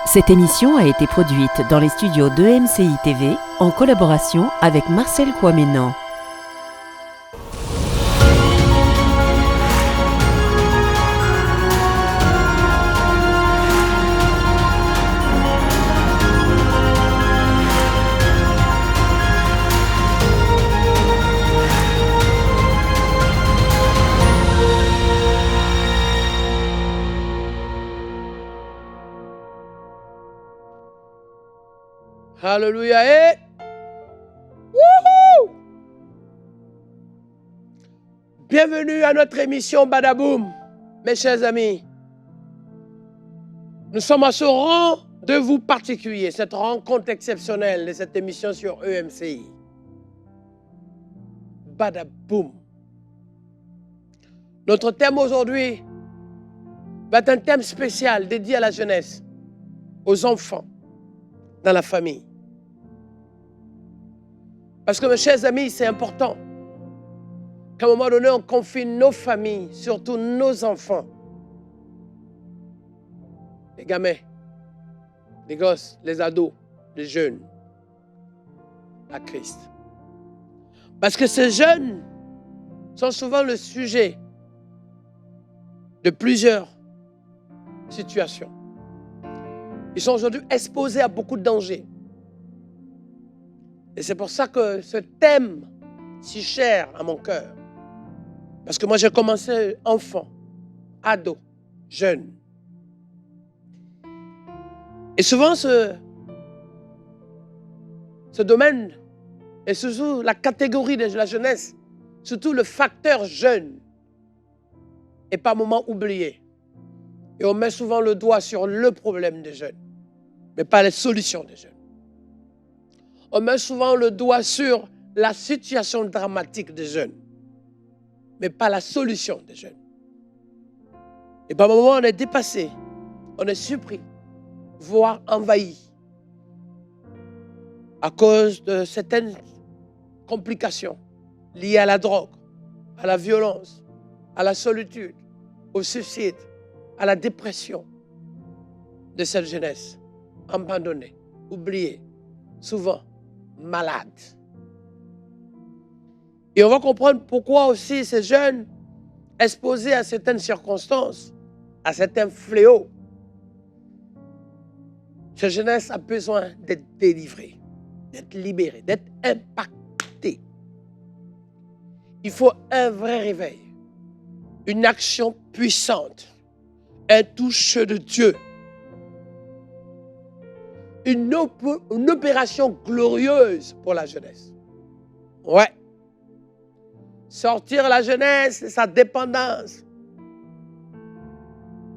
Cette émission a été produite dans les studios d'EMCI TV en collaboration avec Marcel Kouaménan. Alléluia. Et wouhou! Bienvenue à notre émission Badaboum, mes chers amis. Nous sommes à ce rendez-vous particulier, cette rencontre exceptionnelle de cette émission sur EMCI. Badaboum. Notre thème aujourd'hui va être un thème spécial dédié à la jeunesse, aux enfants, dans la famille. Parce que mes chers amis, c'est important qu'à un moment donné, on confie nos familles, surtout nos enfants, les gamins, les gosses, les ados, les jeunes, à Christ. Parce que ces jeunes sont souvent le sujet de plusieurs situations. Ils sont aujourd'hui exposés à beaucoup de dangers. Et c'est pour ça que ce thème, si cher à mon cœur, parce que moi j'ai commencé enfant, ado, jeune. Et souvent ce domaine, et surtout la catégorie de la jeunesse, surtout le facteur jeune, est par moments oublié. Et on met souvent le doigt sur le problème des jeunes, mais pas les solutions des jeunes. On met souvent le doigt sur la situation dramatique des jeunes, mais pas la solution des jeunes. Et par moments, on est dépassé, on est surpris, voire envahi à cause de certaines complications liées à la drogue, à la violence, à la solitude, au suicide, à la dépression de cette jeunesse abandonnée, oubliée, souvent malade. Et on va comprendre pourquoi aussi ces jeunes exposés à certaines circonstances, à certains fléaux, cette jeunesse a besoin d'être délivrée, d'être libérée, d'être impactée. Il faut un vrai réveil, une action puissante, un touche de Dieu, une opération glorieuse pour la jeunesse. Ouais. Sortir la jeunesse de sa dépendance.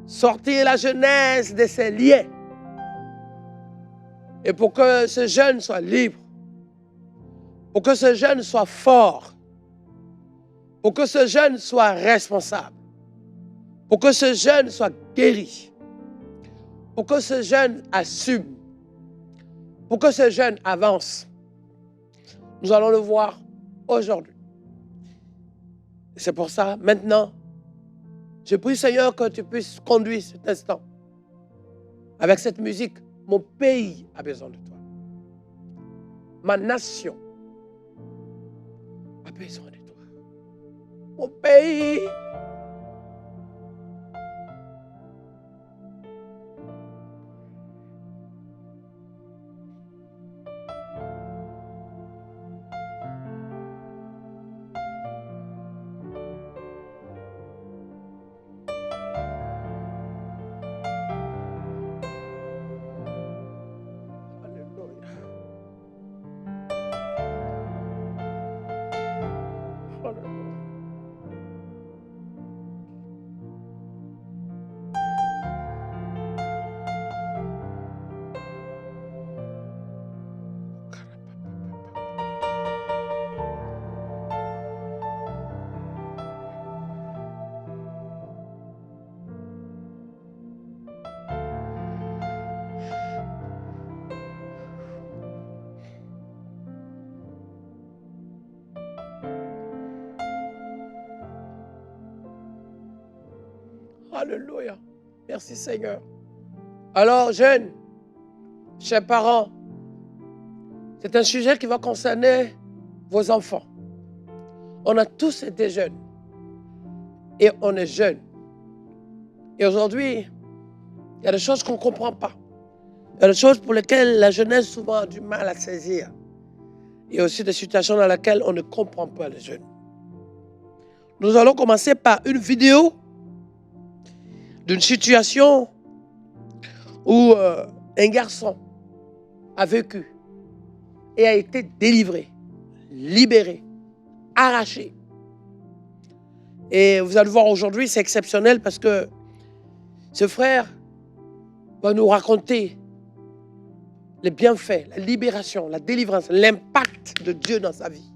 Sortir la jeunesse de ses liens. Et pour que ce jeune soit libre. Pour que ce jeune soit fort. Pour que ce jeune soit responsable. Pour que ce jeune soit guéri. Pour que ce jeune assume. Pour que ce jeune avance. Nous allons le voir aujourd'hui. C'est pour ça, maintenant, je prie Seigneur que tu puisses conduire cet instant. Avec cette musique, mon pays a besoin de toi. Ma nation a besoin de toi. Mon pays. Alléluia. Merci Seigneur. Alors, jeunes, chers parents, c'est un sujet qui va concerner vos enfants. On a tous été jeunes et on est jeunes. Et aujourd'hui, il y a des choses qu'on ne comprend pas. Il y a des choses pour lesquelles la jeunesse souvent a du mal à saisir. Il y a aussi des situations dans lesquelles on ne comprend pas les jeunes. Nous allons commencer par une vidéo d'une situation où un garçon a vécu et a été délivré, libéré, arraché. Et vous allez voir aujourd'hui, c'est exceptionnel parce que ce frère va nous raconter les bienfaits, la libération, la délivrance, l'impact de Dieu dans sa vie.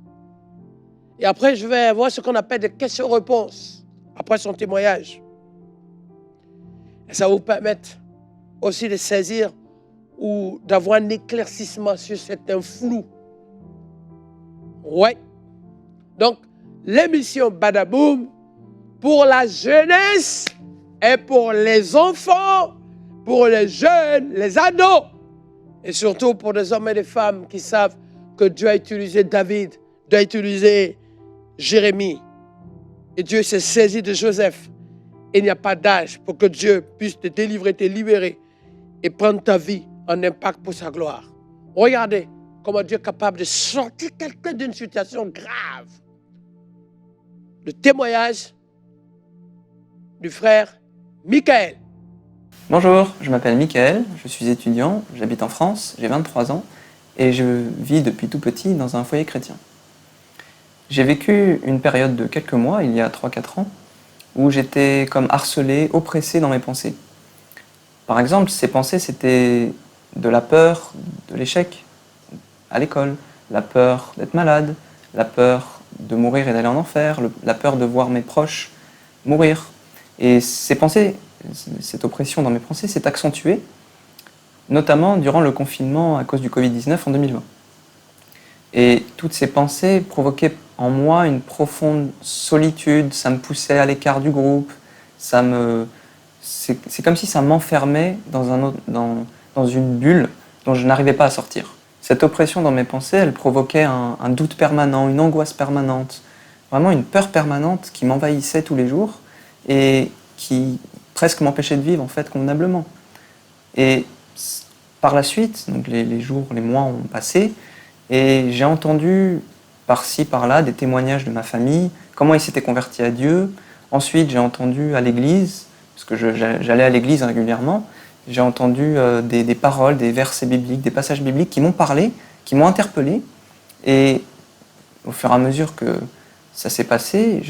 Et après, je vais voir ce qu'on appelle des questions-réponses après son témoignage. Et ça va vous permettre aussi de saisir ou d'avoir un éclaircissement sur certains flous. Ouais. Donc, l'émission Badaboom pour la jeunesse et pour les enfants, pour les jeunes, les ados, et surtout pour des hommes et des femmes qui savent que Dieu a utilisé David, Dieu a utilisé Jérémie, et Dieu s'est saisi de Joseph. Il n'y a pas d'âge pour que Dieu puisse te délivrer, te libérer et prendre ta vie en impact pour sa gloire. Regardez comment Dieu est capable de sortir quelqu'un d'une situation grave. Le témoignage du frère Michael. Bonjour, je m'appelle Michael, je suis étudiant, j'habite en France, j'ai 23 ans et je vis depuis tout petit dans un foyer chrétien. J'ai vécu une période de quelques mois, il y a 3-4 ans, où j'étais comme harcelé, oppressé dans mes pensées. Par exemple, ces pensées, c'était de la peur de l'échec à l'école, la peur d'être malade, la peur de mourir et d'aller en enfer, la peur de voir mes proches mourir. Et ces pensées, cette oppression dans mes pensées s'est accentuée, notamment durant le confinement à cause du Covid-19 en 2020. Et toutes ces pensées provoquaient en moi une profonde solitude, ça me poussait à l'écart du groupe, c'est comme si ça m'enfermait dans une bulle dont je n'arrivais pas à sortir. Cette oppression dans mes pensées, elle provoquait un doute permanent, une angoisse permanente, vraiment une peur permanente qui m'envahissait tous les jours et qui presque m'empêchait de vivre en fait convenablement. Et par la suite, donc les jours, les mois ont passé et j'ai entendu par-ci, par-là des témoignages de ma famille, comment ils s'étaient convertis à Dieu. Ensuite, j'ai entendu à l'église, parce que j'allais à l'église régulièrement, j'ai entendu des paroles, des versets bibliques, des passages bibliques qui m'ont parlé, qui m'ont interpellé. Et au fur et à mesure que ça s'est passé,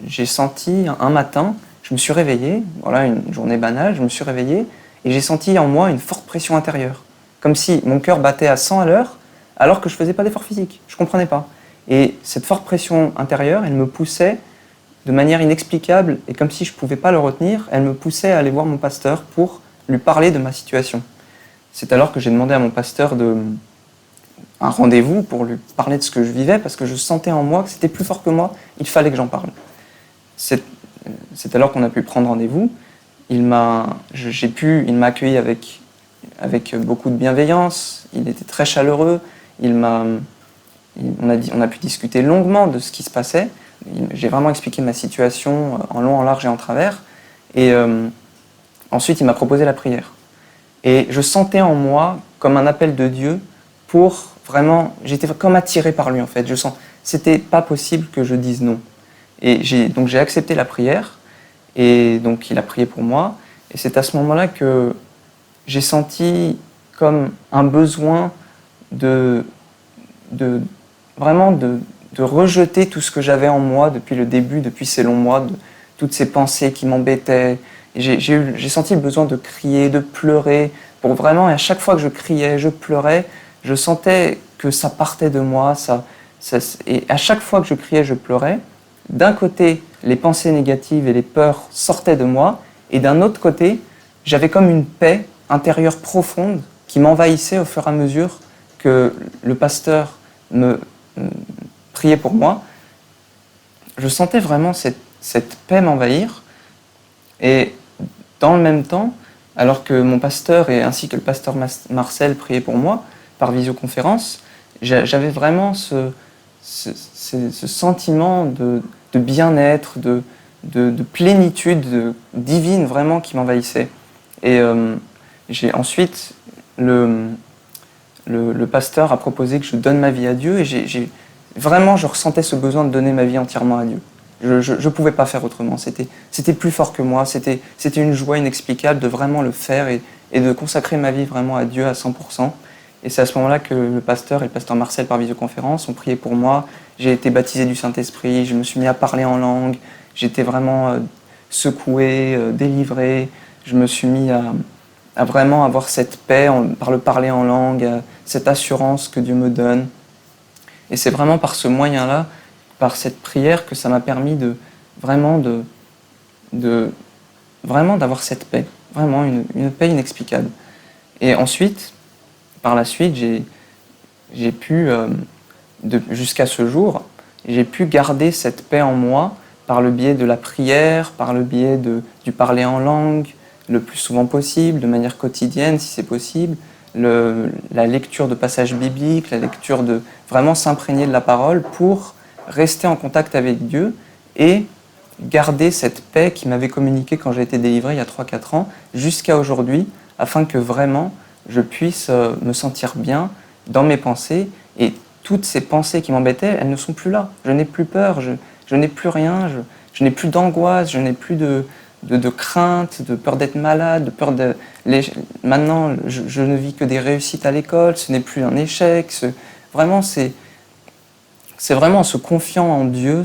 j'ai senti un matin, je me suis réveillé, voilà une journée banale, je me suis réveillé et j'ai senti en moi une forte pression intérieure. Comme si mon cœur battait à 100 à l'heure alors que je ne faisais pas d'effort physique. Je ne comprenais pas. Et cette forte pression intérieure, elle me poussait de manière inexplicable et comme si je ne pouvais pas le retenir, elle me poussait à aller voir mon pasteur pour lui parler de ma situation. C'est alors que j'ai demandé à mon pasteur un rendez-vous pour lui parler de ce que je vivais parce que je sentais en moi que c'était plus fort que moi, il fallait que j'en parle. C'est alors qu'on a pu prendre rendez-vous. Il m'a accueilli avec beaucoup de bienveillance, il était très chaleureux, on a pu discuter longuement de ce qui se passait. J'ai vraiment expliqué ma situation en long, en large et en travers. Et ensuite, il m'a proposé la prière. Et je sentais en moi comme un appel de Dieu pour vraiment... J'étais comme attiré par lui, en fait. C'était pas possible que je dise non. Et donc j'ai accepté la prière. Et donc il a prié pour moi. Et c'est à ce moment-là que j'ai senti comme un besoin de rejeter tout ce que j'avais en moi depuis le début, depuis ces longs mois, toutes ces pensées qui m'embêtaient. Et j'ai senti le besoin de crier, de pleurer, pour vraiment, et à chaque fois que je criais, je pleurais, je sentais que ça partait de moi, et à chaque fois que je criais, je pleurais. D'un côté, les pensées négatives et les peurs sortaient de moi, et d'un autre côté, j'avais comme une paix intérieure profonde qui m'envahissait au fur et à mesure que le pasteur me priait pour moi. Je sentais vraiment cette paix m'envahir, et dans le même temps, alors que mon pasteur ainsi que le pasteur Marcel priaient pour moi par visioconférence, j'avais vraiment ce sentiment de bien-être, de plénitude divine vraiment qui m'envahissait. Et j'ai ensuite, le pasteur a proposé que je donne ma vie à Dieu et vraiment je ressentais ce besoin de donner ma vie entièrement à Dieu. Je ne pouvais pas faire autrement, c'était plus fort que moi, c'était une joie inexplicable de vraiment le faire et de consacrer ma vie vraiment à Dieu à 100%. Et c'est à ce moment-là que le pasteur et le pasteur Marcel par visioconférence ont prié pour moi. J'ai été baptisé du Saint-Esprit, je me suis mis à parler en langue, j'étais vraiment secoué, délivré, je me suis mis à vraiment avoir cette paix par le parler en langue, cette assurance que Dieu me donne. Et c'est vraiment par ce moyen-là, par cette prière, que ça m'a permis vraiment d'avoir cette paix, vraiment une paix inexplicable. Et ensuite, par la suite, j'ai pu, jusqu'à ce jour, j'ai pu garder cette paix en moi par le biais de la prière, par le biais du parler en langue, le plus souvent possible, de manière quotidienne si c'est possible, la lecture de passages bibliques, la lecture de vraiment s'imprégner de la parole pour rester en contact avec Dieu et garder cette paix qui m'avait communiquée quand j'ai été délivré il y a 3-4 ans jusqu'à aujourd'hui, afin que vraiment je puisse me sentir bien dans mes pensées et toutes ces pensées qui m'embêtaient, elles ne sont plus là. Je n'ai plus peur, je n'ai plus rien, je n'ai plus d'angoisse, je n'ai plus de crainte, de peur d'être malade, de peur de... Maintenant, je ne vis que des réussites à l'école, ce n'est plus un échec. Vraiment, c'est vraiment en se confiant en Dieu,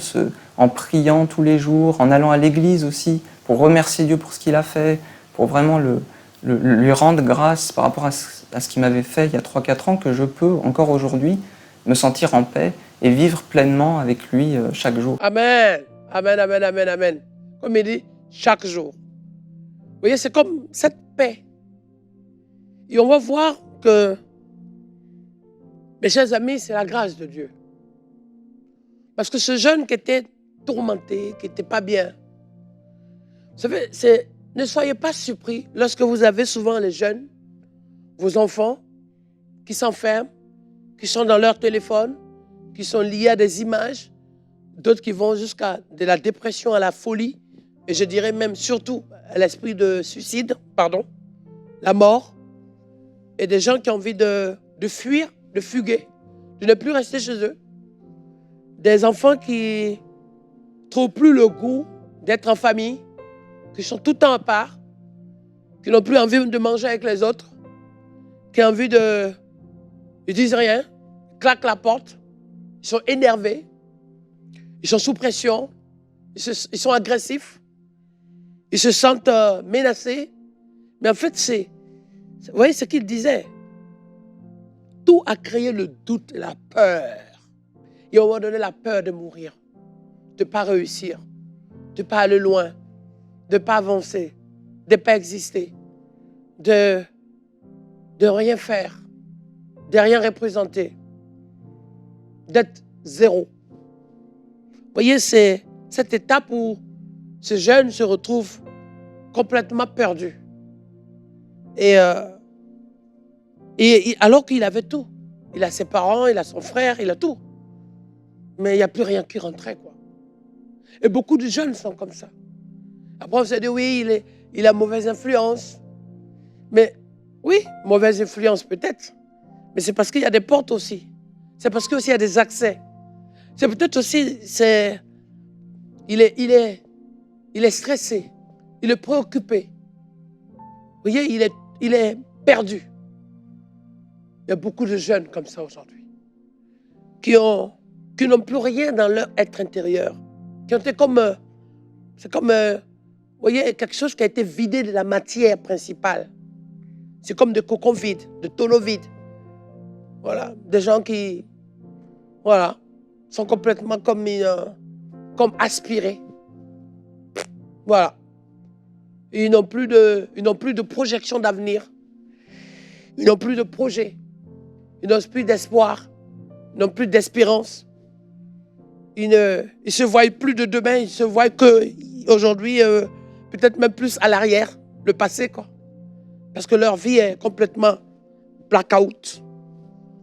en priant tous les jours, en allant à l'église aussi, pour remercier Dieu pour ce qu'il a fait, pour vraiment lui rendre grâce par rapport à ce qu'il m'avait fait il y a 3-4 ans, que je peux encore aujourd'hui me sentir en paix et vivre pleinement avec lui chaque jour. Amen. Amen, amen, amen, amen. Comme il dit, chaque jour. Vous voyez, c'est comme cette paix. Et on va voir que, mes chers amis, c'est la grâce de Dieu. Parce que ce jeune qui était tourmenté, qui n'était pas bien, vous savez, ne soyez pas surpris lorsque vous avez souvent les jeunes, vos enfants, qui s'enferment, qui sont dans leur téléphone, qui sont liés à des images, d'autres qui vont jusqu'à de la dépression, à la folie, et je dirais même surtout à l'esprit de suicide, la mort, et des gens qui ont envie de fuir, de fuguer, de ne plus rester chez eux. Des enfants qui ne trouvent plus le goût d'être en famille, qui sont tout le temps à part, qui n'ont plus envie de manger avec les autres, qui ont envie de... Ils disent rien, ils claquent la porte, ils sont énervés, ils sont sous pression, ils sont agressifs, ils se sentent menacés. Mais en fait, vous voyez ce qu'il disait. Tout a créé le doute et la peur. Et on m'a donné la peur de mourir, de ne pas réussir, de ne pas aller loin, de ne pas avancer, de ne pas exister, de rien faire, de rien représenter, d'être zéro. Vous voyez, c'est cette étape où ce jeune se retrouve complètement perdu. Et alors qu'il avait tout. Il a ses parents, il a son frère, il a tout. Mais il n'y a plus rien qui rentrait, quoi. Et beaucoup de jeunes sont comme ça. Après, on se dit, oui, il a mauvaise influence. Mais oui, mauvaise influence peut-être. Mais c'est parce qu'il y a des portes aussi. C'est parce qu'il y a des accès. C'est peut-être aussi, il est stressé. Il est préoccupé. Vous voyez, il est perdu. Il y a beaucoup de jeunes comme ça aujourd'hui. Qui n'ont plus rien dans leur être intérieur. Qui ont été comme... c'est comme... vous voyez, quelque chose qui a été vidé de la matière principale. C'est comme des cocons vides, des tonneaux vides. Voilà. Des gens qui... Voilà. Sont complètement comme aspirés. Voilà. Et ils n'ont plus de projection d'avenir. Ils n'ont plus de projet. Ils n'ont plus d'espoir. Ils n'ont plus d'espérance. Ils ne se voient plus de demain. Ils se voient qu'aujourd'hui, peut-être même plus à l'arrière, le passé, quoi. Parce que leur vie est complètement blackout.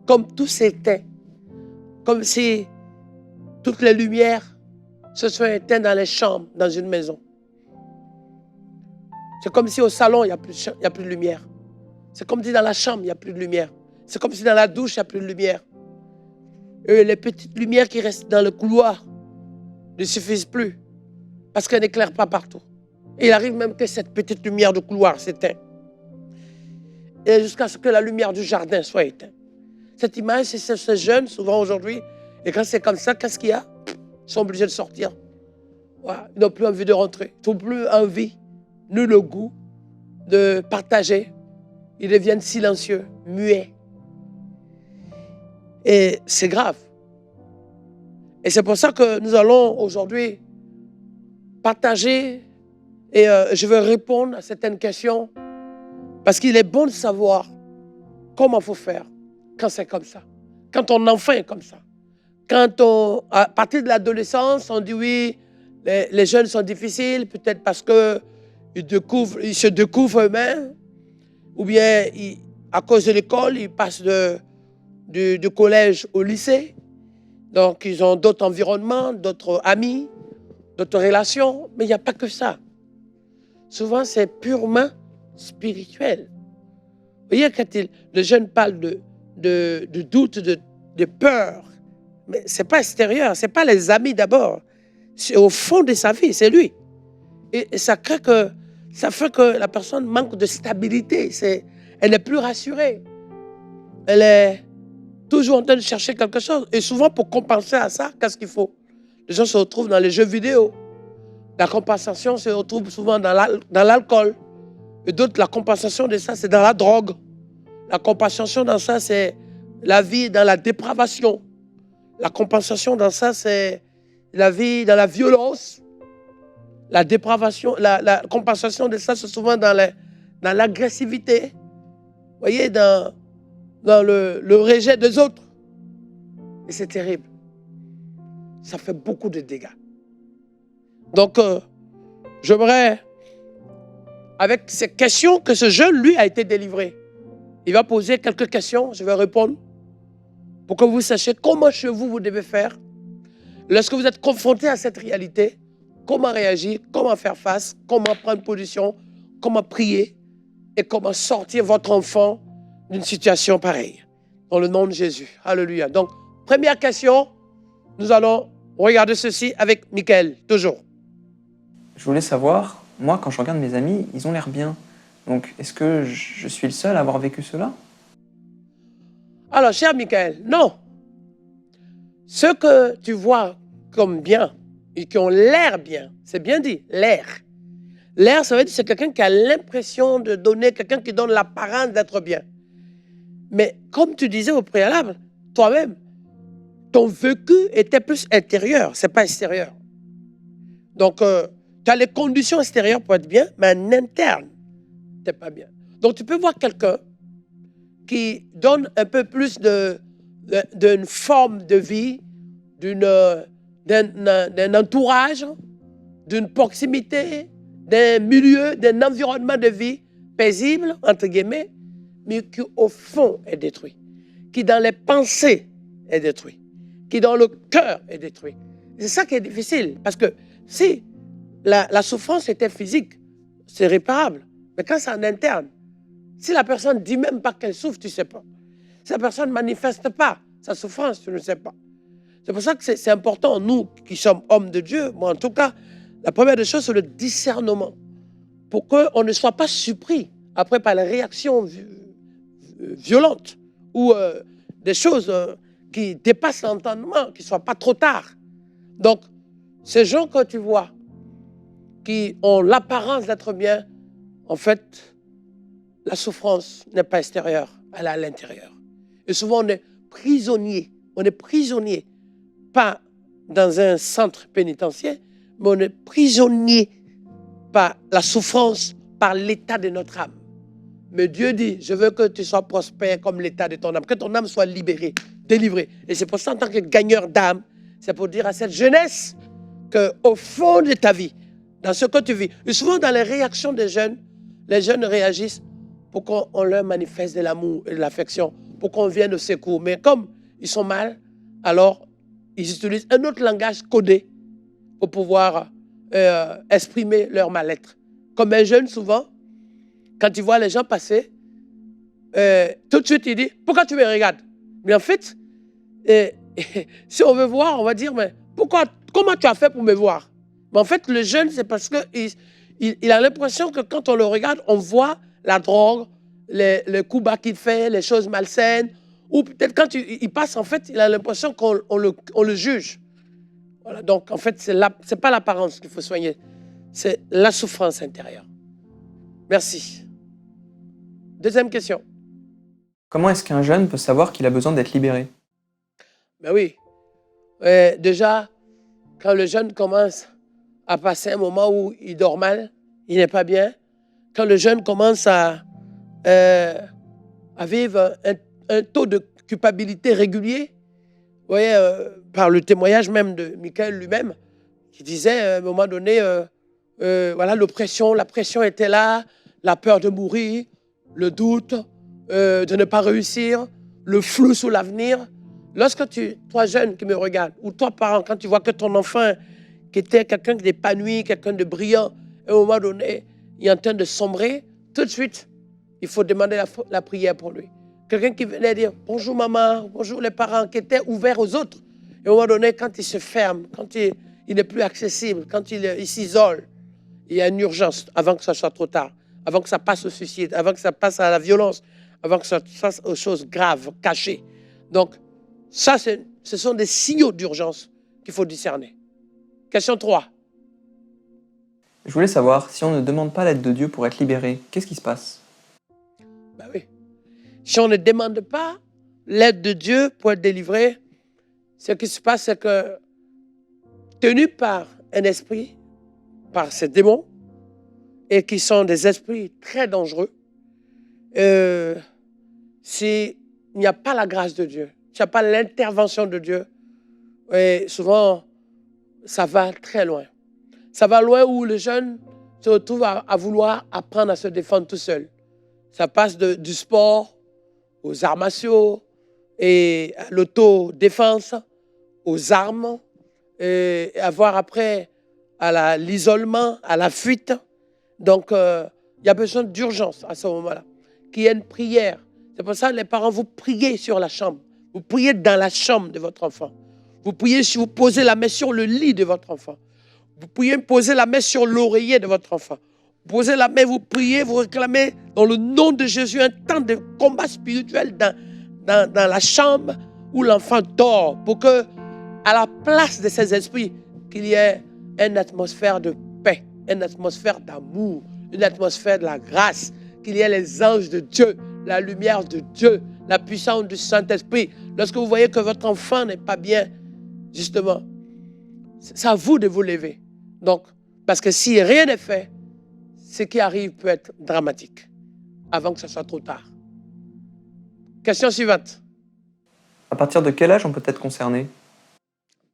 Comme tout s'éteint. Comme si toutes les lumières se sont éteintes dans les chambres, dans une maison. C'est comme si au salon, il n'y a plus de lumière. C'est comme si dans la chambre, il n'y a plus de lumière. C'est comme si dans la douche, il n'y a plus de lumière. Et les petites lumières qui restent dans le couloir ne suffisent plus. Parce qu'elles n'éclairent pas partout. Et il arrive même que cette petite lumière de couloir s'éteint. Et jusqu'à ce que la lumière du jardin soit éteinte. Cette image, c'est ces jeunes, souvent aujourd'hui. Et quand c'est comme ça, qu'est-ce qu'il y a? Ils sont obligés de sortir. Voilà. Ils n'ont plus envie de rentrer. Ils n'ont plus envie, ni le goût de partager. Ils deviennent silencieux, muets. Et c'est grave. Et c'est pour ça que nous allons aujourd'hui partager et je vais répondre à certaines questions parce qu'il est bon de savoir comment il faut faire quand c'est comme ça, quand ton enfant est comme ça. À partir de l'adolescence, on dit oui, les jeunes sont difficiles, peut-être parce qu'ils se découvrent eux-mêmes, ou bien à cause de l'école, ils passent du collège au lycée. Donc, ils ont d'autres environnements, d'autres amis, d'autres relations. Mais il n'y a pas que ça. Souvent, c'est purement spirituel. Vous voyez, quand le jeune parle de doute, de peur, mais ce n'est pas extérieur, ce n'est pas les amis d'abord. C'est au fond de sa vie, c'est lui. Et ça fait que la personne manque de stabilité. Elle n'est plus rassurée. Elle est toujours en train de chercher quelque chose. Et souvent, pour compenser à ça, qu'est-ce qu'il faut? Les gens se retrouvent dans les jeux vidéo. La compensation se retrouve souvent dans l'alcool. Et d'autres, la compensation de ça, c'est dans la drogue. La compensation dans ça, c'est la vie dans la dépravation. La compensation dans ça, c'est la vie dans la violence. La dépravation, la compensation de ça, c'est souvent dans l'agressivité. Vous voyez, dans le rejet des autres. Et c'est terrible. Ça fait beaucoup de dégâts. Donc, j'aimerais, avec ces questions que ce jeune, lui, a été délivré, il va poser quelques questions, je vais répondre, pour que vous sachiez comment chez vous, vous devez faire. Lorsque vous êtes confronté à cette réalité, comment réagir, comment faire face, comment prendre position, comment prier et comment sortir votre enfant d'une situation pareille. Dans le nom de Jésus. Alléluia. Donc, première question, nous allons regarder ceci avec Michael, toujours. Je voulais savoir, moi, quand je regarde mes amis, ils ont l'air bien. Donc, est-ce que je suis le seul à avoir vécu cela? Alors, cher Michael, non. Ceux que tu vois comme bien et qui ont l'air bien, c'est bien dit, l'air. L'air, ça veut dire que c'est quelqu'un qui a l'impression de donner, quelqu'un qui donne l'apparence d'être bien. Mais comme tu disais au préalable, toi-même, ton vécu était plus intérieur, c'est pas extérieur. Donc, tu as les conditions extérieures pour être bien, mais en interne, tu n'es pas bien. Donc, tu peux voir quelqu'un qui donne un peu plus d'une forme de vie, d'un entourage, d'une proximité, d'un milieu, d'un environnement de vie paisible, entre guillemets, mais qui au fond est détruit, qui dans les pensées est détruit, qui dans le cœur est détruit. C'est ça qui est difficile, parce que si la souffrance était physique, c'est réparable, mais quand c'est en interne, si la personne ne dit même pas qu'elle souffre, tu ne sais pas. Si la personne ne manifeste pas sa souffrance, tu ne sais pas. C'est pour ça que c'est important, nous qui sommes hommes de Dieu, moi en tout cas, la première des choses, c'est le discernement, pour qu'on ne soit pas surpris après par les réactions violentes ou des choses qui dépassent l'entendement, qui ne soient pas trop tard. Donc, ces gens que tu vois, qui ont l'apparence d'être bien, en fait, la souffrance n'est pas extérieure, elle est à l'intérieur. Et souvent, on est prisonnier. On est prisonnier, pas dans un centre pénitentiaire, mais on est prisonnier par la souffrance, par l'état de notre âme. Mais Dieu dit, je veux que tu sois prospère comme l'état de ton âme, que ton âme soit libérée, délivrée. Et c'est pour ça, en tant que gagneur d'âme, c'est pour dire à cette jeunesse qu'au fond de ta vie, dans ce que tu vis, et souvent dans les réactions des jeunes, les jeunes réagissent pour qu'on leur manifeste de l'amour et de l'affection, pour qu'on vienne au secours. Mais comme ils sont mal, alors ils utilisent un autre langage codé pour pouvoir exprimer leur mal-être. Comme un jeune, souvent, quand il voit les gens passer, tout de suite, il dit « Pourquoi tu me regardes ?» Mais en fait, si on veut voir, on va dire « Mais comment tu as fait pour me voir ?» Mais en fait, le jeune, c'est parce qu'il a l'impression que quand on le regarde, on voit la drogue, les coups bas qu'il fait, les choses malsaines. Ou peut-être quand il passe, en fait, il a l'impression qu'on le juge. Voilà, donc, en fait, ce n'est pas l'apparence qu'il faut soigner. C'est la souffrance intérieure. Merci. Deuxième question. Comment est-ce qu'un jeune peut savoir qu'il a besoin d'être libéré? Ben oui. Déjà, quand le jeune commence à passer un moment où il dort mal, il n'est pas bien, quand le jeune commence à vivre un taux de culpabilité régulier, vous voyez, par le témoignage même de Michael lui-même, qui disait à un moment donné, voilà, l'oppression, la pression était là, la peur de mourir, le doute de ne pas réussir, le flou sur l'avenir. Lorsque toi jeune qui me regarde, ou toi parent, quand tu vois que ton enfant qui était quelqu'un d'épanoui, quelqu'un de brillant, à un moment donné, il est en train de sombrer, tout de suite, il faut demander la prière pour lui. Quelqu'un qui venait dire « Bonjour maman, bonjour les parents », qui était ouvert aux autres. Et à un moment donné, quand il se ferme, quand il n'est plus accessible, quand il s'isole, il y a une urgence avant que ça soit trop tard, avant que ça passe au suicide, avant que ça passe à la violence, avant que ça passe aux choses graves, cachées. Donc, ça, ce sont des signaux d'urgence qu'il faut discerner. Question 3. Je voulais savoir, si on ne demande pas l'aide de Dieu pour être libéré, qu'est-ce qui se passe? Ben oui. Si on ne demande pas l'aide de Dieu pour être délivré, ce qui se passe, c'est que, tenu par un esprit, par ces démons, et qui sont des esprits très dangereux, s'il n'y a pas la grâce de Dieu, s'il n'y a pas l'intervention de Dieu, et souvent, ça va très loin. Ça va loin où le jeune se retrouve à vouloir apprendre à se défendre tout seul. Ça passe du sport aux arts martiaux et à l'autodéfense, aux armes, et avoir après à l'isolement, à la fuite. Donc, il y a besoin d'urgence à ce moment-là, qu'il y ait une prière. C'est pour ça que les parents, vous priez sur la chambre. Vous priez dans la chambre de votre enfant. Vous priez, si vous posez la main sur le lit de votre enfant. Vous pouvez poser la main sur l'oreiller de votre enfant. Vous posez la main, vous priez, vous réclamez dans le nom de Jésus un temps de combat spirituel dans la chambre où l'enfant dort, pour que, à la place de ces esprits, qu'il y ait une atmosphère de paix, une atmosphère d'amour, une atmosphère de la grâce, qu'il y ait les anges de Dieu, la lumière de Dieu, la puissance du Saint-Esprit. Lorsque vous voyez que votre enfant n'est pas bien, justement, c'est à vous de vous lever. Donc, parce que si rien n'est fait, ce qui arrive peut être dramatique, avant que ce soit trop tard. Question suivante. À partir de quel âge on peut être concerné?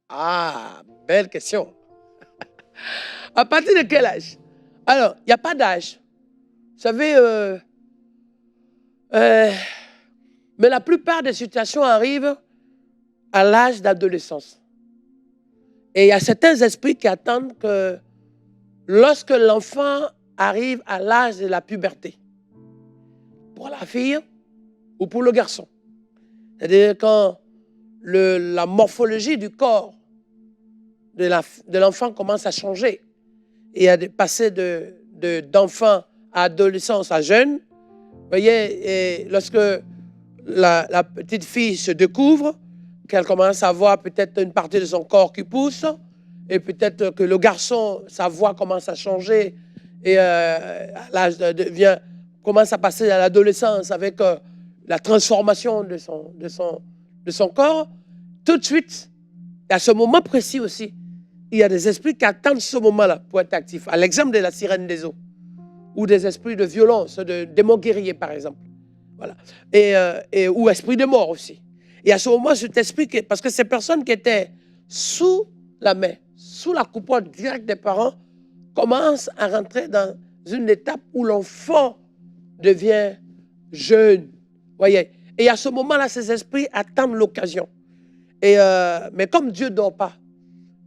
Ah, belle question. À partir de quel âge? Alors, il n'y a pas d'âge. Vous savez, mais la plupart des situations arrivent à l'âge d'adolescence. Et il y a certains esprits qui attendent que lorsque l'enfant arrive à l'âge de la puberté, pour la fille ou pour le garçon, c'est-à-dire quand la morphologie du corps de l'enfant commence à changer et à passer d'enfant à adolescence à jeune, vous voyez, et lorsque la petite fille se découvre, qu'elle commence à voir peut-être une partie de son corps qui pousse, et peut-être que le garçon, sa voix commence à changer, et l'âge commence à passer à l'adolescence avec la transformation de son corps, tout de suite, et à ce moment précis aussi, il y a des esprits qui attendent ce moment-là pour être actifs. À l'exemple de la sirène des eaux, ou des esprits de violence, de démons guerriers par exemple. Voilà. Ou esprit de mort aussi. Et à ce moment, cet esprit, parce que ces personnes qui étaient sous la main, sous la coupole directe des parents, commencent à rentrer dans une étape où l'enfant devient jeûne. Voyez. Et à ce moment-là, ces esprits attendent l'occasion. Mais comme Dieu ne dort pas,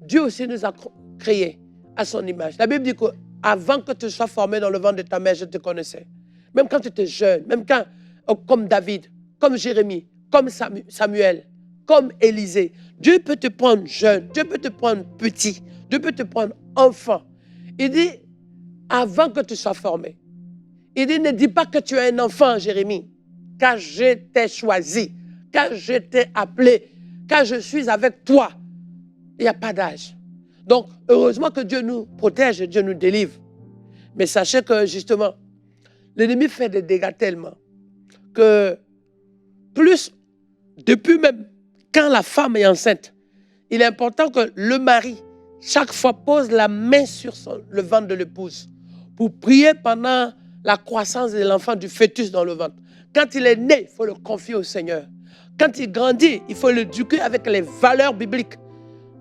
Dieu aussi nous a créés à son image. La Bible dit qu'avant que tu sois formé dans le ventre de ta mère, je te connaissais. Même quand tu étais jeune, même quand, comme David, comme Jérémie, comme Samuel, comme Élisée, Dieu peut te prendre jeune, Dieu peut te prendre petit, Dieu peut te prendre enfant. Il dit, avant que tu sois formé, il dit, ne dis pas que tu es un enfant, Jérémie, car je t'ai choisi, car je t'ai appelé, car je suis avec toi. Il n'y a pas d'âge. Donc, heureusement que Dieu nous protège, Dieu nous délivre. Mais sachez que, justement, l'ennemi fait des dégâts tellement que plus, depuis même quand la femme est enceinte, il est important que le mari, chaque fois, pose la main sur le ventre de l'épouse pour prier pendant la croissance de l'enfant, du fœtus dans le ventre. Quand il est né, il faut le confier au Seigneur. Quand il grandit, il faut l'éduquer avec les valeurs bibliques,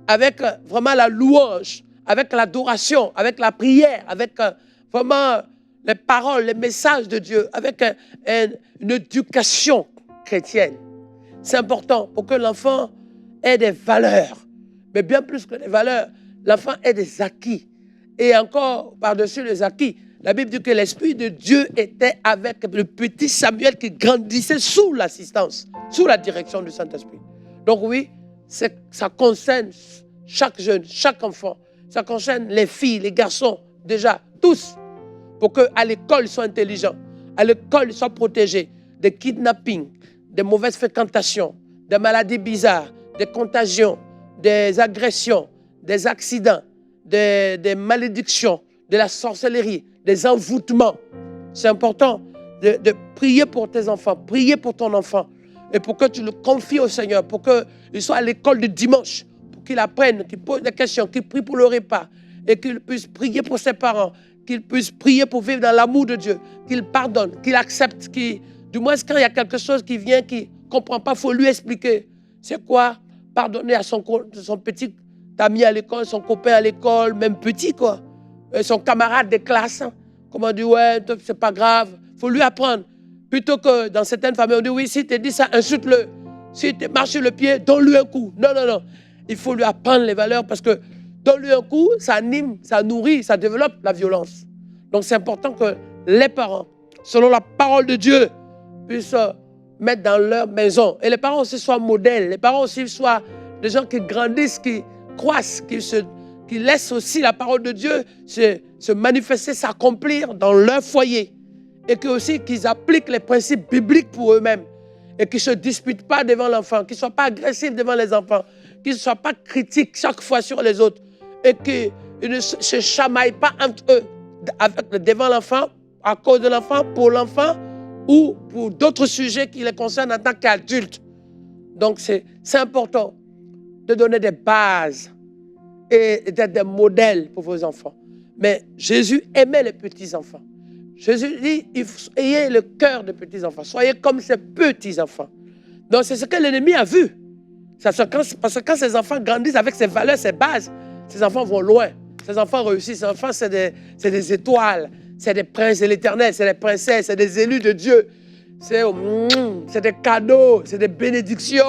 avec vraiment la louange, avec l'adoration, avec la prière, avec vraiment les paroles, les messages de Dieu, avec une éducation chrétienne. C'est important pour que l'enfant ait des valeurs. Mais bien plus que des valeurs, l'enfant ait des acquis. Et encore, par-dessus les acquis, la Bible dit que l'Esprit de Dieu était avec le petit Samuel qui grandissait sous l'assistance, sous la direction du Saint-Esprit. Donc oui, ça concerne chaque jeune, chaque enfant. Ça concerne les filles, les garçons, déjà, tous. Pour qu'à l'école, ils soient intelligents. À l'école, ils soient protégés des kidnappings, des mauvaises fréquentations, des maladies bizarres, des contagions, des agressions, des accidents, des malédictions, de la sorcellerie, des envoûtements. C'est important de prier pour tes enfants, prier pour ton enfant, et pour que tu le confies au Seigneur, pour qu'il soit à l'école de dimanche, pour qu'il apprenne, qu'il pose des questions, qu'il prie pour le repas, et qu'il puisse prier pour ses parents, qu'il puisse prier pour vivre dans l'amour de Dieu, qu'il pardonne, qu'il accepte, du moins quand il y a quelque chose qui vient, qu'il ne comprend pas, il faut lui expliquer. C'est quoi? Pardonner à son petit ami à l'école, son copain à l'école, même petit quoi, son camarade de classe. Comment on dit, ouais, c'est pas grave, il faut lui apprendre. Plutôt que dans certaines familles, on dit, oui, si tu dis ça, insulte-le. Si tu marches sur le pied, donne-lui un coup. Non, non, non. Il faut lui apprendre les valeurs parce que donne-lui un coup, ça anime, ça nourrit, ça développe la violence. Donc c'est important que les parents, selon la parole de Dieu, puissent mettre dans leur maison. Et les parents aussi soient modèles. Les parents aussi soient des gens qui grandissent, qui croissent, qui laissent aussi la parole de Dieu se manifester, s'accomplir dans leur foyer. Et qu'ils appliquent les principes bibliques pour eux-mêmes. Et qu'ils ne se disputent pas devant l'enfant, qu'ils ne soient pas agressifs devant les enfants, qu'ils ne soient pas critiques chaque fois sur les autres. Et qu'ils ne se chamaillent pas entre eux devant l'enfant, à cause de l'enfant, pour l'enfant, ou pour d'autres sujets qui les concernent en tant qu'adultes. Donc c'est important de donner des bases et d'être des modèles pour vos enfants. Mais Jésus aimait les petits-enfants. Jésus dit, ayez le cœur des petits-enfants. Soyez comme ces petits-enfants. Donc c'est ce que l'ennemi a vu. Parce que quand ces enfants grandissent avec ces valeurs, ces bases, ces enfants vont loin. Ces enfants réussissent. Ces enfants, c'est des étoiles. C'est des princes de l'éternel. C'est des princesses. C'est des élus de Dieu. C'est des cadeaux. C'est des bénédictions.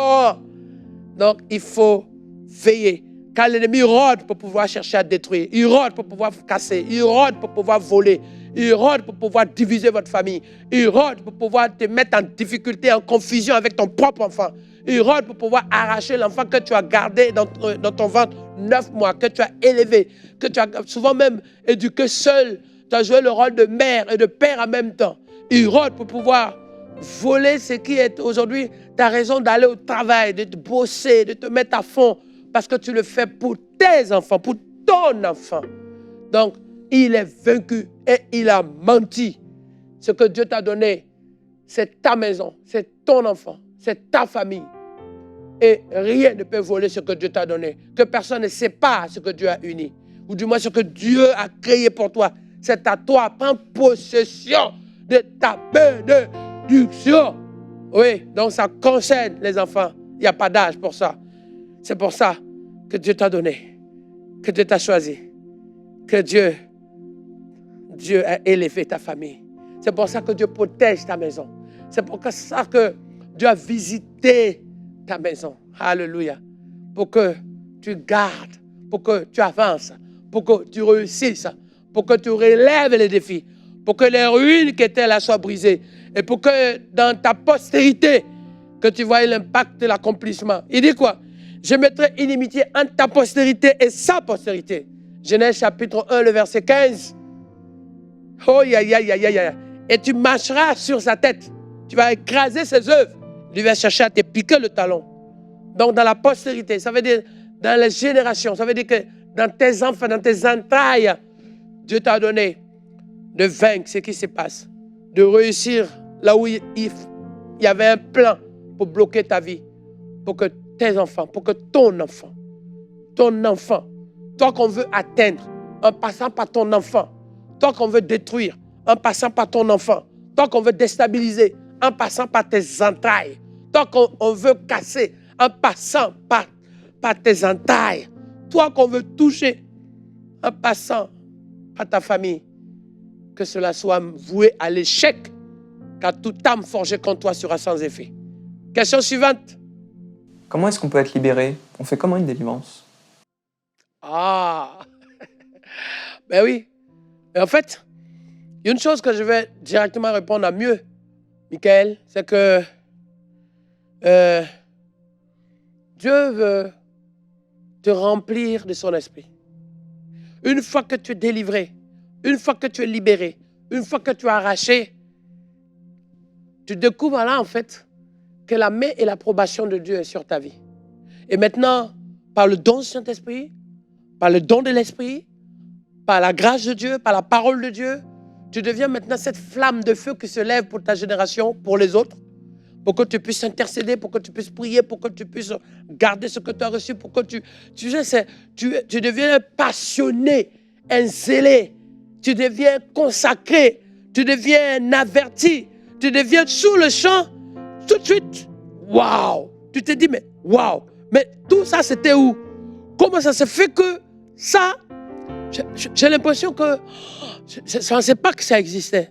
Donc, il faut veiller. Quand l'ennemi rôde pour pouvoir chercher à détruire, il rôde pour pouvoir casser, il rôde pour pouvoir voler, il rôde pour pouvoir diviser votre famille, il rôde pour pouvoir te mettre en difficulté, en confusion avec ton propre enfant, il rôde pour pouvoir arracher l'enfant que tu as gardé dans ton ventre 9 mois, que tu as élevé, que tu as souvent même éduqué seul. Tu as joué le rôle de mère et de père en même temps. Il rôde pour pouvoir voler ce qui est aujourd'hui ta raison d'aller au travail, de te bosser, de te mettre à fond, parce que tu le fais pour tes enfants, pour ton enfant. Donc, il est vaincu et il a menti. Ce que Dieu t'a donné, c'est ta maison, c'est ton enfant, c'est ta famille. Et rien ne peut voler ce que Dieu t'a donné. Que personne ne sépare ce que Dieu a uni. Ou du moins ce que Dieu a créé pour toi. C'est à toi. Prends possession de ta bénédiction. Oui, donc ça concerne les enfants. Il n'y a pas d'âge pour ça. C'est pour ça que Dieu t'a donné, que Dieu t'a choisi, que Dieu a élevé ta famille. C'est pour ça que Dieu protège ta maison. C'est pour ça que Dieu a visité ta maison. Alléluia. Pour que tu gardes, pour que tu avances, pour que tu réussisses, pour que tu relèves les défis, pour que les ruines qui étaient là soient brisées et pour que dans ta postérité, que tu vois l'impact de l'accomplissement. Il dit quoi? Je mettrai inimitié entre ta postérité et sa postérité. Genèse chapitre 1, le verset 15. Oh, et tu marcheras sur sa tête. Tu vas écraser ses œuvres. Il va chercher à te piquer le talon. Donc, dans la postérité, ça veut dire dans les générations, ça veut dire que dans tes enfants, dans tes entrailles, Dieu t'a donné de vaincre ce qui se passe, de réussir là où il y avait un plan pour bloquer ta vie, pour que tes enfants, pour que ton enfant, toi qu'on veut atteindre en passant par ton enfant, toi qu'on veut détruire en passant par ton enfant, toi qu'on veut déstabiliser en passant par tes entrailles, toi qu'on veut casser en passant par tes entrailles, toi qu'on veut toucher en passant par ta famille, que cela soit voué à l'échec, car toute âme forgée contre toi sera sans effet. Question suivante. Comment est-ce qu'on peut être libéré? On fait comment une délivrance? Ah, ben oui. Mais en fait, il y a une chose que je vais directement répondre à mieux, Michael, c'est que Dieu veut te remplir de son esprit. Une fois que tu es délivré, une fois que tu es libéré, une fois que tu es arraché, tu découvres là en fait que la main et l'approbation de Dieu est sur ta vie. Et maintenant, par le don du Saint-Esprit, par le don de l'Esprit, par la grâce de Dieu, par la parole de Dieu, tu deviens maintenant cette flamme de feu qui se lève pour ta génération, pour les autres, pour que tu puisses intercéder, pour que tu puisses prier, pour que tu puisses garder ce que tu as reçu, pour que tu deviens un passionné, un zélé, tu deviens consacré, tu deviens un averti, tu deviens sous le champ, tout de suite, waouh! Tu te dis, mais waouh! Mais tout ça, c'était où? Comment ça se fait que ça, j'ai l'impression que je ne pensais pas que ça existait.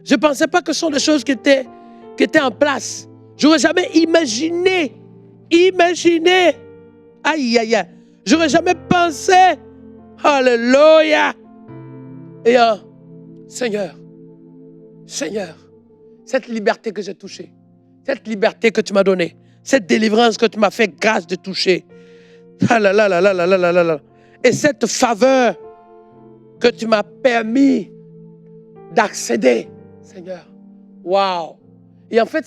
Je ne pensais pas que ce sont des choses qui étaient en place. Je n'aurais jamais imaginé. Aïe, aïe, aïe. Je n'aurais jamais pensé. Alléluia. Et Seigneur, cette liberté que j'ai touchée, cette liberté que tu m'as donnée, cette délivrance que tu m'as fait grâce de toucher, et cette faveur que tu m'as permis d'accéder, Seigneur. Waouh! Et en fait,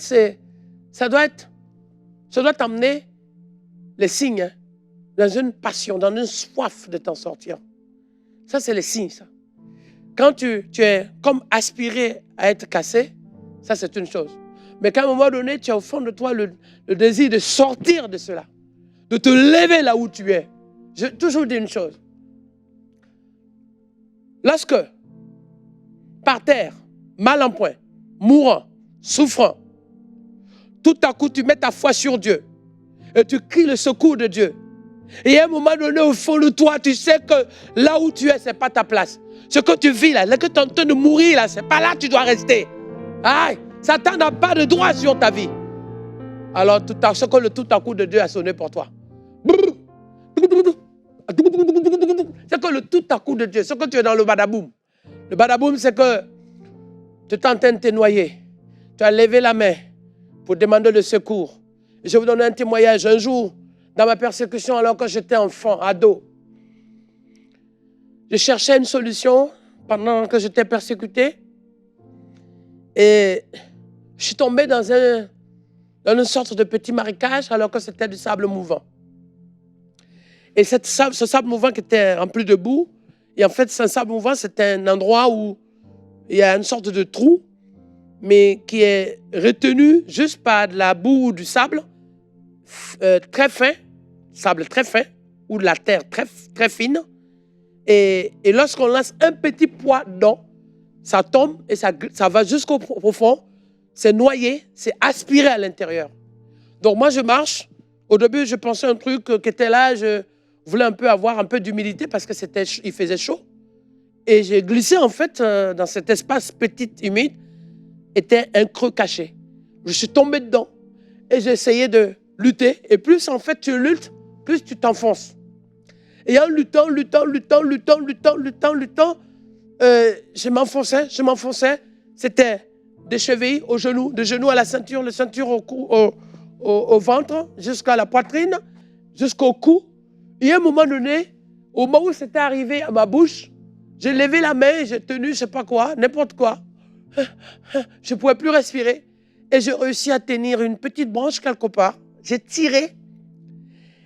ça doit t'amener les signes, hein, dans une passion, dans une soif de t'en sortir. Ça, c'est les signes, ça. Quand tu es comme aspiré à être cassé, ça, c'est une chose. Mais qu'à un moment donné, tu as au fond de toi le désir de sortir de cela, de te lever là où tu es. J'ai toujours dit une chose. Lorsque, par terre, mal en point, mourant, souffrant, tout à coup, tu mets ta foi sur Dieu et tu cries le secours de Dieu. Et à un moment donné, au fond de toi, tu sais que là où tu es, ce n'est pas ta place. Ce que tu vis là, que tu es en train de mourir là, ce n'est pas là que tu dois rester. Aïe, Satan n'a pas de droit sur ta vie. Alors, ce que le tout à coup de Dieu a sonné pour toi. C'est que le tout à coup de Dieu, c'est que tu es dans le badaboum. Le badaboum, c'est que tu es en train de te noyer. Tu as levé la main pour demander le secours. Et je vais vous donner un témoignage. Un jour, dans ma persécution, alors que j'étais enfant, ado, je cherchais une solution pendant que j'étais persécuté. Et je suis tombé dans une sorte de petit marécage alors que c'était du sable mouvant. Et ce sable mouvant qui était rempli de boue, et en fait, ce sable mouvant, c'était un endroit où il y a une sorte de trou, mais qui est retenu juste par de la boue ou du sable très fin, sable très fin, ou de la terre très, très fine. Et lorsqu'on lance un petit poids d'eau, ça tombe et ça va jusqu'au fond, c'est noyé, c'est aspiré à l'intérieur. Donc moi, je marche. Au début, je pensais un truc qui était là, je voulais un peu avoir un peu d'humidité parce qu'il faisait chaud. Et j'ai glissé en fait dans cet espace petit, humide, était un creux caché. Je suis tombé dedans et j'ai essayé de lutter. Et plus en fait tu luttes, plus tu t'enfonces. Et en luttant, je m'enfonçais. C'était des chevilles aux genoux, des genoux à la ceinture, la ceinture au ventre, jusqu'à la poitrine, jusqu'au cou. Et à un moment donné, au moment où c'était arrivé à ma bouche, j'ai levé la main, j'ai tenu, je ne sais pas quoi, n'importe quoi. Je ne pouvais plus respirer. Et j'ai réussi à tenir une petite branche quelque part. J'ai tiré.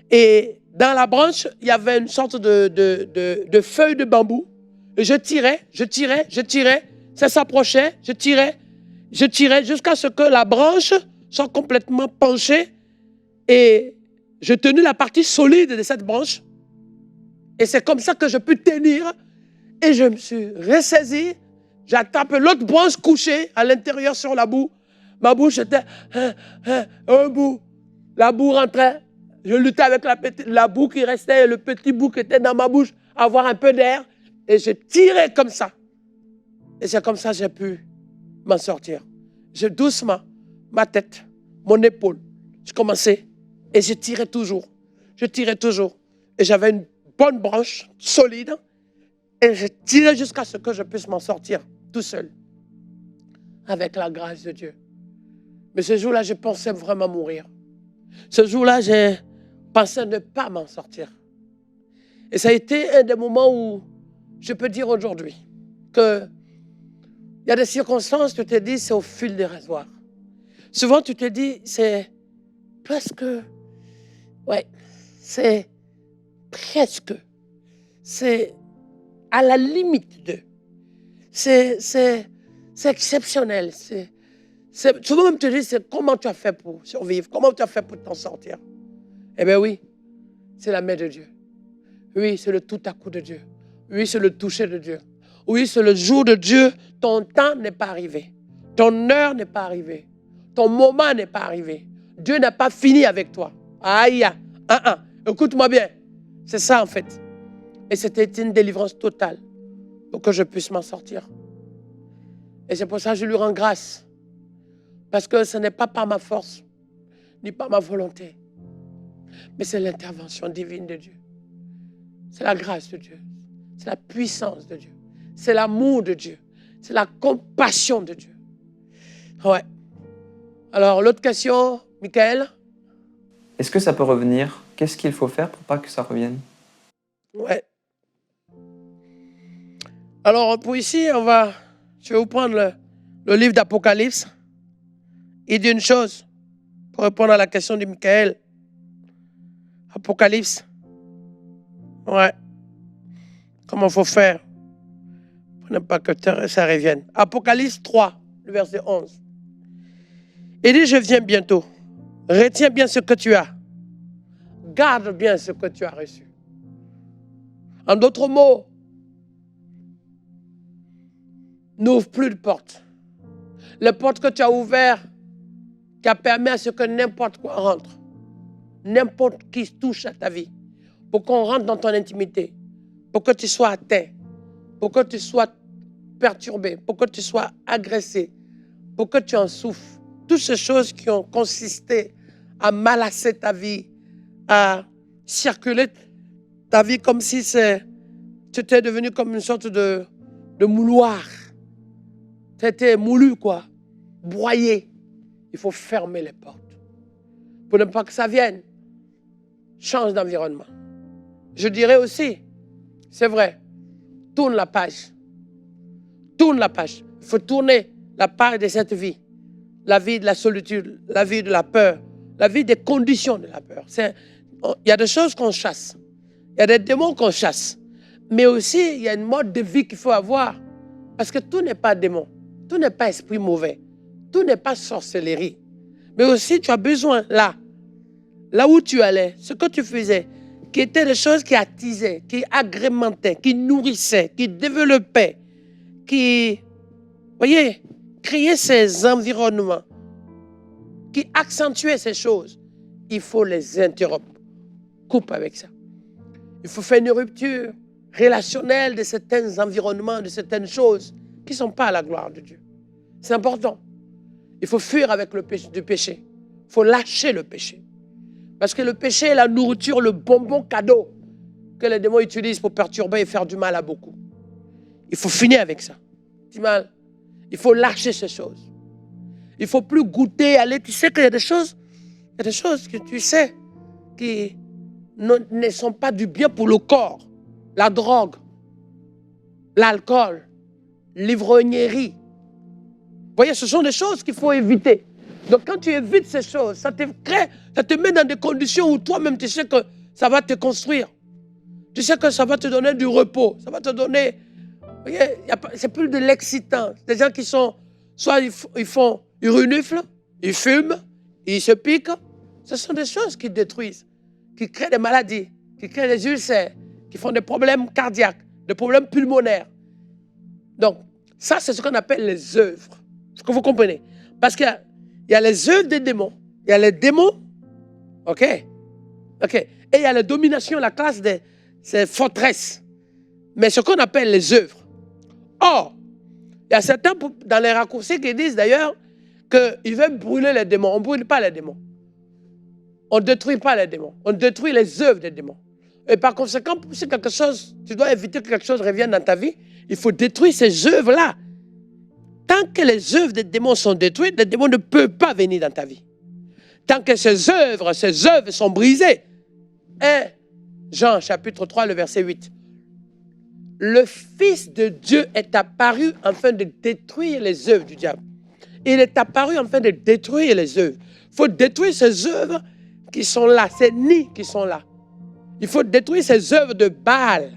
Et dans la branche, il y avait une sorte de feuille de bambou. Et je tirais. Ça s'approchait, je tirais jusqu'à ce que la branche soit complètement penchée. Et je tenais la partie solide de cette branche. Et c'est comme ça que je peux tenir. Et je me suis ressaisi. J'ai attrapé l'autre branche couchée à l'intérieur sur la boue. Ma bouche était un bout. La boue rentrait. Je luttais avec la boue qui restait et le petit bout qui était dans ma bouche, avoir un peu d'air. Et je tirais comme ça. Et c'est comme ça que j'ai pu m'en sortir. Doucement, ma tête, mon épaule, je commençais et je tirais toujours. Et j'avais une bonne branche solide. Et je tirais jusqu'à ce que je puisse m'en sortir tout seul. Avec la grâce de Dieu. Mais ce jour-là, je pensais vraiment mourir. Ce jour-là, j'ai pensé ne pas m'en sortir. Et ça a été un des moments où je peux dire aujourd'hui que il y a des circonstances, tu te dis, c'est au fil des rasoirs. Souvent, tu te dis, c'est presque, c'est presque, c'est à la limite de, c'est exceptionnel. Souvent même tu te dis, c'est comment tu as fait pour survivre, comment tu as fait pour t'en sortir. Eh bien oui, c'est la main de Dieu. Oui, c'est le tout à coup de Dieu. Oui, c'est le toucher de Dieu. Oui, c'est le jour de Dieu. Ton temps n'est pas arrivé. Ton heure n'est pas arrivée. Ton moment n'est pas arrivé. Dieu n'a pas fini avec toi. Aïe, écoute-moi bien. C'est ça en fait. Et c'était une délivrance totale pour que je puisse m'en sortir. Et c'est pour ça que je lui rends grâce. Parce que ce n'est pas par ma force, ni par ma volonté. Mais c'est l'intervention divine de Dieu. C'est la grâce de Dieu. C'est la puissance de Dieu. C'est l'amour de Dieu. C'est la compassion de Dieu. Ouais. Alors, l'autre question, Michael? Est-ce que ça peut revenir? Qu'est-ce qu'il faut faire pour pas que ça revienne? Ouais. Alors, pour ici, je vais vous prendre le livre d'Apocalypse. Il dit une chose, pour répondre à la question de Michael. Apocalypse. Ouais. Comment il faut faire pour ne pas que ça revienne. Apocalypse 3, le verset 11. Il dit, je viens bientôt. Retiens bien ce que tu as. Garde bien ce que tu as reçu. En d'autres mots, n'ouvre plus de portes. Les portes que tu as ouvertes, qui a permis à ce que n'importe quoi rentre. N'importe qui touche à ta vie. Pour qu'on rentre dans ton intimité. Pour que tu sois atteint. Pour que tu sois perturbé. Pour que tu sois agressé. Pour que tu en souffres. Toutes ces choses qui ont consisté à malasser ta vie. À circuler ta vie comme si tu étais devenu comme une sorte de mouloir. Tu étais moulu, quoi. Broyé. Il faut fermer les portes. Pour ne pas que ça vienne. Change d'environnement. Je dirais aussi, c'est vrai, tourne la page. Tourne la page. Il faut tourner la page de cette vie. La vie de la solitude, la vie de la peur, la vie des conditions de la peur. Il y a des choses qu'on chasse. Il y a des démons qu'on chasse. Mais aussi, il y a une mode de vie qu'il faut avoir. Parce que tout n'est pas démon. Tout n'est pas esprit mauvais. Tout n'est pas sorcellerie. Mais aussi, tu as besoin, là où tu allais, ce que tu faisais, qui étaient des choses qui attisaient, qui agrémentaient, qui nourrissaient, qui développaient, qui, voyez, créaient ces environnements, qui accentuaient ces choses. Il faut les interrompre. Coupe avec ça. Il faut faire une rupture relationnelle de certains environnements, de certaines choses qui ne sont pas à la gloire de Dieu. C'est important. Il faut fuir avec le péché, du péché. Il faut lâcher le péché. Parce que le péché est la nourriture, le bonbon cadeau que les démons utilisent pour perturber et faire du mal à beaucoup. Il faut finir avec ça. Du mal. Il faut lâcher ces choses. Il ne faut plus goûter, aller. Tu sais qu'il y a des choses que tu sais qui ne sont pas du bien pour le corps. La drogue, l'alcool, l'ivrognerie. Vous voyez, ce sont des choses qu'il faut éviter. Donc quand tu évites ces choses, ça te met dans des conditions où toi-même tu sais que ça va te construire. Tu sais que ça va te donner du repos. Ça va te donner... Vous voyez, c'est plus de l'excitant. Des gens qui sont... Soit ils reniflent, ils fument, ils se piquent. Ce sont des choses qui détruisent, qui créent des maladies, qui créent des ulcères, qui font des problèmes cardiaques, des problèmes pulmonaires. Donc, ça, c'est ce qu'on appelle les œuvres. Est-ce que vous comprenez? Parce qu'il y a les œuvres des démons. Il y a les démons, ok? Et il y a la domination, la classe des forteresses. Mais ce qu'on appelle les œuvres. Or, il y a certains dans les raccourcis qui disent d'ailleurs qu'ils veulent brûler les démons. On ne brûle pas les démons. On ne détruit pas les démons. On détruit les œuvres des démons. Et par conséquent, si quelque chose, tu dois éviter que quelque chose revienne dans ta vie, il faut détruire ces œuvres-là. Tant que les œuvres des démons sont détruites, les démons ne peuvent pas venir dans ta vie. Tant que ces œuvres sont brisées. 1 Jean chapitre 3, le verset 8. Le Fils de Dieu est apparu afin de détruire les œuvres du diable. Il est apparu afin de détruire les œuvres. Il faut détruire ces œuvres qui sont là, ces nids qui sont là. Il faut détruire ces œuvres de Baal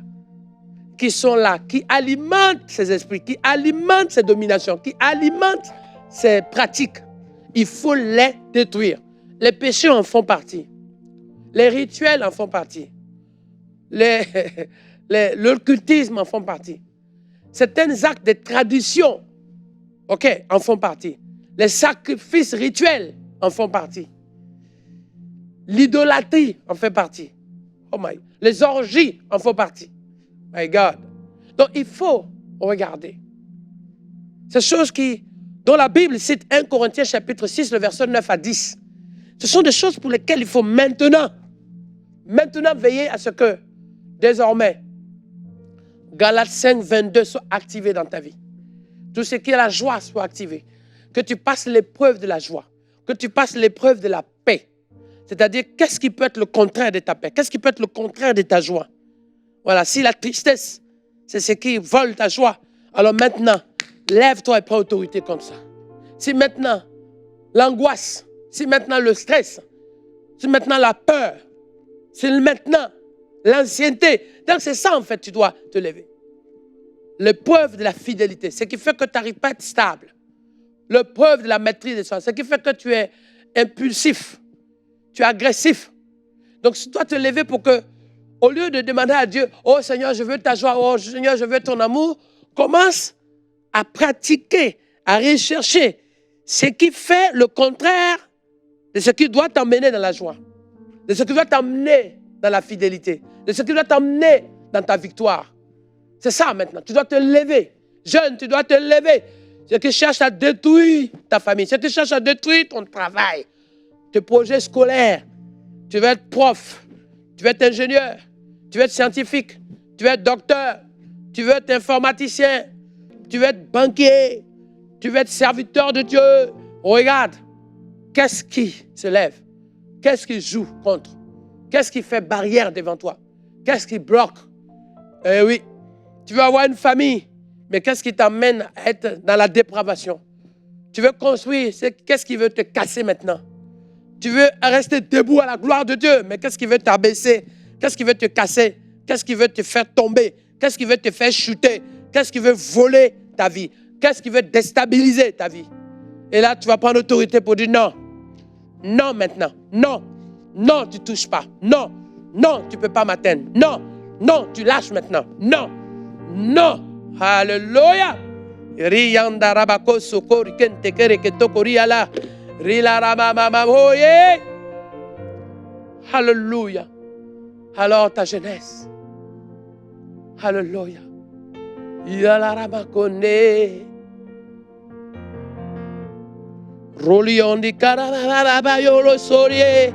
qui sont là, qui alimentent ces esprits, qui alimentent ces dominations, qui alimentent ces pratiques. Il faut les détruire. Les péchés en font partie. Les rituels en font partie. L'occultisme en font partie. Certains actes de tradition, en font partie. Les sacrifices rituels en font partie. L'idolâtrie en fait partie. Oh my. Les orgies en font partie. My God. Donc il faut regarder. Ces choses dont la Bible cite 1 Corinthiens chapitre 6, le verset 9 à 10. Ce sont des choses pour lesquelles il faut maintenant veiller à ce que, désormais, Galates 5, 22 soit activé dans ta vie. Tout ce qui est la joie soit activé. Que tu passes l'épreuve de la joie. Que tu passes l'épreuve de la paix. C'est-à-dire, qu'est-ce qui peut être le contraire de ta paix? Qu'est-ce qui peut être le contraire de ta joie? Voilà, si la tristesse, c'est ce qui vole ta joie, alors maintenant, lève-toi et prends autorité comme ça. Si maintenant, l'angoisse, si maintenant le stress, si maintenant la peur, si maintenant l'ancienneté, donc c'est ça en fait, tu dois te lever. L'épreuve de la fidélité, ce qui fait que tu n'arrives pas à être stable. L'épreuve de la maîtrise de soi, ce qui fait que tu es impulsif, tu es agressif. Donc tu dois te lever pour que, au lieu de demander à Dieu, oh Seigneur, je veux ta joie, oh Seigneur, je veux ton amour, commence à pratiquer, à rechercher ce qui fait le contraire de ce qui doit t'emmener dans la joie, de ce qui doit t'emmener dans la fidélité, de ce qui doit t'emmener dans ta victoire. C'est ça maintenant, tu dois te lever. Jeune, tu dois te lever. Ce qui cherche à détruire ta famille, ce qui cherche à détruire ton travail, tes projets scolaires. Tu veux être prof, tu veux être ingénieur, tu veux être scientifique, tu veux être docteur, tu veux être informaticien, tu veux être banquier, tu veux être serviteur de Dieu. Regarde, qu'est-ce qui se lève? Qu'est-ce qui joue contre? Qu'est-ce qui fait barrière devant toi? Qu'est-ce qui bloque? Eh oui, tu veux avoir une famille, mais qu'est-ce qui t'amène à être dans la dépravation? Tu veux construire, qu'est-ce qui veut te casser maintenant? Tu veux rester debout à la gloire de Dieu, mais qu'est-ce qui veut t'abaisser? Qu'est-ce qui veut te casser? Qu'est-ce qui veut te faire tomber? Qu'est-ce qui veut te faire chuter? Qu'est-ce qui veut voler ta vie? Qu'est-ce qui veut déstabiliser ta vie? Et là, tu vas prendre autorité pour dire non. Non maintenant. Non. Non, tu ne touches pas. Non. Non, tu ne peux pas m'atteindre. Non. Non, tu lâches maintenant. Non. Non. Alléluia. Riyanda rabako sokori kente kere ketokori ala. Rila ramamama oye. Alléluia. Alors ta jeunesse. Alléluia. Yala ramakone. Rolion di Carabarabayolo Sorie.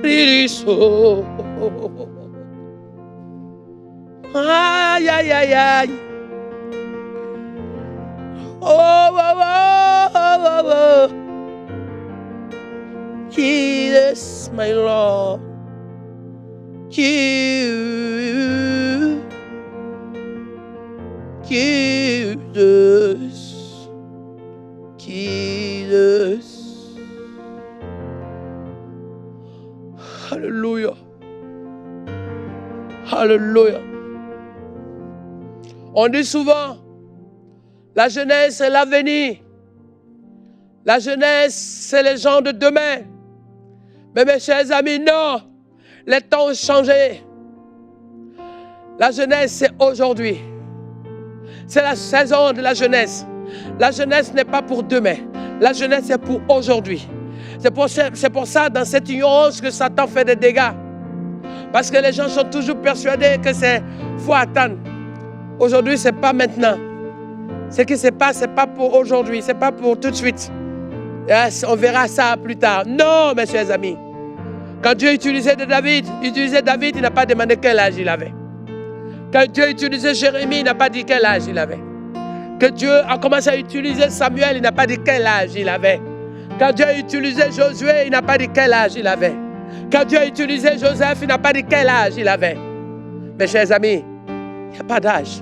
Ririso. Aïe, aïe, aïe, aïe. Oh, oh, oh, oh, oh. Jesus, my Lord. Jesus. Jesus. Alléluia. Alléluia. On dit souvent, la jeunesse c'est l'avenir. La jeunesse c'est les gens de demain. Mais mes chers amis, non. Les temps ont changé. La jeunesse c'est aujourd'hui. C'est la saison de la jeunesse. La jeunesse n'est pas pour demain. La jeunesse c'est pour aujourd'hui. C'est pour ça, dans cette ignorance, que Satan fait des dégâts. Parce que les gens sont toujours persuadés que c'est faut attendre. Aujourd'hui, ce n'est pas maintenant. Ce qui se passe, ce n'est pas pour aujourd'hui, ce n'est pas pour tout de suite. On verra ça plus tard. Non, mes chers amis. Quand Dieu utilisait David, il n'a pas demandé quel âge il avait. Quand Dieu utilisait Jérémie, il n'a pas dit quel âge il avait. Que Dieu a commencé à utiliser Samuel, il n'a pas dit quel âge il avait. Quand Dieu a utilisé Josué, il n'a pas dit quel âge il avait. Quand Dieu a utilisé Joseph, il n'a pas dit quel âge il avait. Mes chers amis, il n'y a pas d'âge.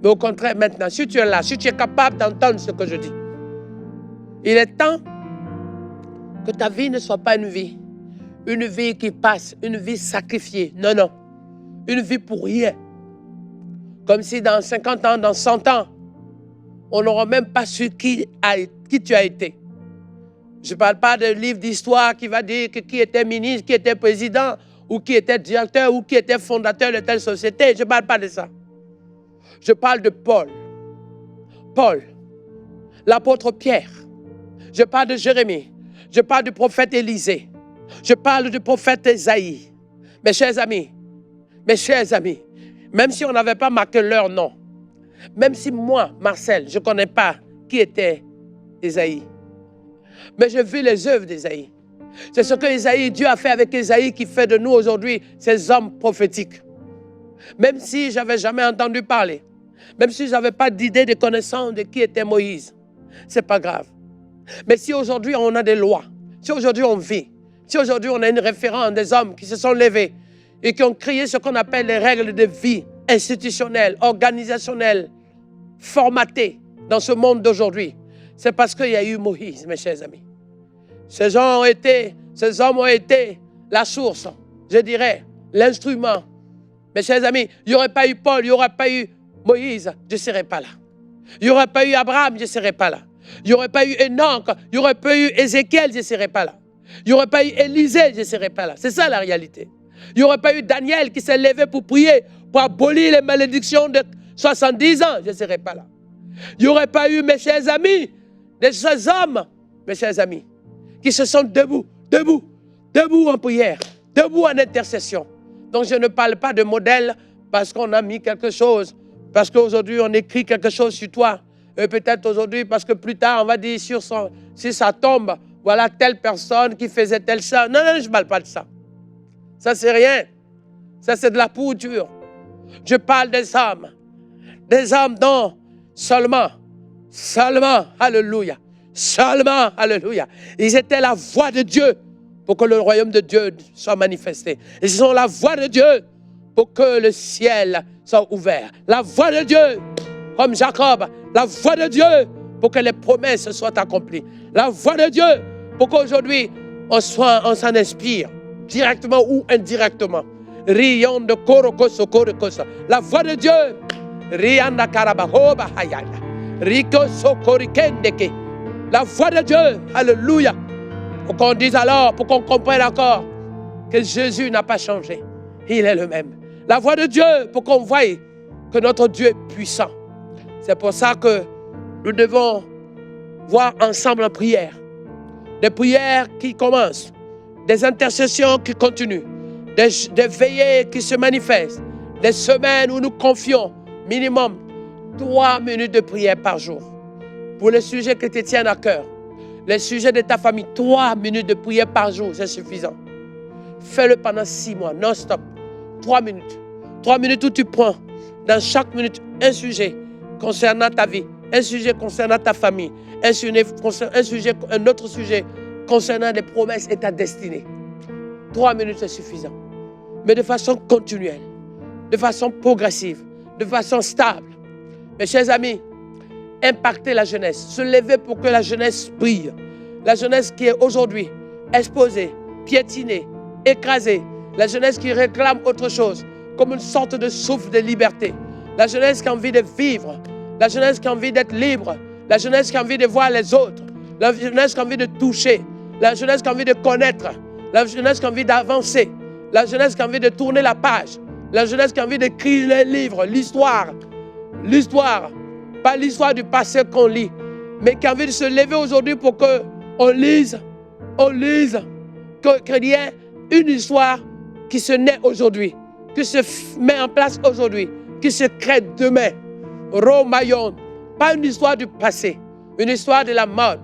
Mais au contraire, maintenant, si tu es là, si tu es capable d'entendre ce que je dis, il est temps que ta vie ne soit pas une vie qui passe, une vie sacrifiée. Non, non. Une vie pour rien. Comme si dans 50 ans, dans 100 ans, on n'aura même pas su qui tu as été. Je ne parle pas de livre d'histoire qui va dire que qui était ministre, qui était président, ou qui était directeur, ou qui était fondateur de telle société. Je ne parle pas de ça. Je parle de Paul. Paul, l'apôtre Pierre. Je parle de Jérémie. Je parle du prophète Élisée. Je parle du prophète Ésaïe. Mes chers amis, même si on n'avait pas marqué leur nom, même si moi, Marcel, je ne connais pas qui était Ésaïe, mais je vis les œuvres d'Ésaïe. C'est ce que Dieu a fait avec Ésaïe qui fait de nous aujourd'hui ces hommes prophétiques. Même si je n'avais jamais entendu parler, même si je n'avais pas d'idée, de connaissance de qui était Moïse, ce n'est pas grave. Mais si aujourd'hui on a des lois, si aujourd'hui on vit, si aujourd'hui on a une référence des hommes qui se sont levés et qui ont créé ce qu'on appelle les règles de vie institutionnelles, organisationnelles, formatées dans ce monde d'aujourd'hui, c'est parce qu'il y a eu Moïse, mes chers amis. Ces hommes ont été la source, je dirais, l'instrument. Mes chers amis, il n'y aurait pas eu Paul, il n'y aurait pas eu Moïse, je ne serais pas là. Il n'y aurait pas eu Abraham, je ne serais pas là. Il n'y aurait pas eu Enoch, il n'y aurait pas eu Ézéchiel, je ne serais pas là. Il n'y aurait pas eu Élisée, je ne serais pas là. C'est ça la réalité. Il n'y aurait pas eu Daniel qui s'est levé pour prier, pour abolir les malédictions de 70 ans, je ne serais pas là. Il n'y aurait pas eu, mes chers amis, ces hommes, mes chers amis, qui se sont debout en prière, debout en intercession. Donc je ne parle pas de modèle parce qu'on a mis quelque chose, parce qu'aujourd'hui on écrit quelque chose sur toi. Et peut-être aujourd'hui parce que plus tard on va dire si ça tombe, voilà telle personne qui faisait tel ça. Non, je ne parle pas de ça. Ça c'est rien. Ça c'est de la pourriture. Je parle des hommes dont seulement, alléluia, ils étaient la voix de Dieu pour que le royaume de Dieu soit manifesté. Ils sont la voix de Dieu pour que le ciel soit ouvert. La voix de Dieu, comme Jacob, la voix de Dieu pour que les promesses soient accomplies. La voix de Dieu pour qu'aujourd'hui on s'en inspire, directement ou indirectement. Rion de Korokoso. La voix de Dieu. Rianda Karabahoba Hayaya. Riko Sokorikendeke. La voix de Dieu. Alléluia. Pour qu'on dise alors, pour qu'on comprenne encore que Jésus n'a pas changé. Il est le même. La voix de Dieu pour qu'on voie que notre Dieu est puissant. C'est pour ça que nous devons voir ensemble en prière. Des prières qui commencent. Des intercessions qui continuent. Des veillées qui se manifestent. Des semaines où nous confions minimum 3 minutes de prière par jour. Pour les sujets qui te tiennent à cœur. Les sujets de ta famille, 3 minutes de prière par jour, c'est suffisant. Fais-le pendant 6 mois, non-stop. 3 minutes. 3 minutes où tu prends dans chaque minute un sujet concernant ta vie, un sujet concernant ta famille, un autre sujet concernant les promesses et ta destinée. 3 minutes, c'est suffisant. Mais de façon continuelle, de façon progressive, de façon stable. Mes chers amis, impacter la jeunesse, se lever pour que la jeunesse brille. La jeunesse qui est aujourd'hui exposée, piétinée, écrasée. La jeunesse qui réclame autre chose, comme une sorte de souffle de liberté. La jeunesse qui a envie de vivre. La jeunesse qui a envie d'être libre. La jeunesse qui a envie de voir les autres. La jeunesse qui a envie de toucher. La jeunesse qui a envie de connaître. La jeunesse qui a envie d'avancer. La jeunesse qui a envie de tourner la page. La jeunesse qui a envie d'écrire les livres, l'histoire. L'histoire. Pas l'histoire du passé qu'on lit, mais qui a envie de se lever aujourd'hui pour qu'on lise, qu'il y ait une histoire qui se naît aujourd'hui, qui se met en place aujourd'hui, qui se crée demain. Romayon, pas une histoire du passé, une histoire de la mode,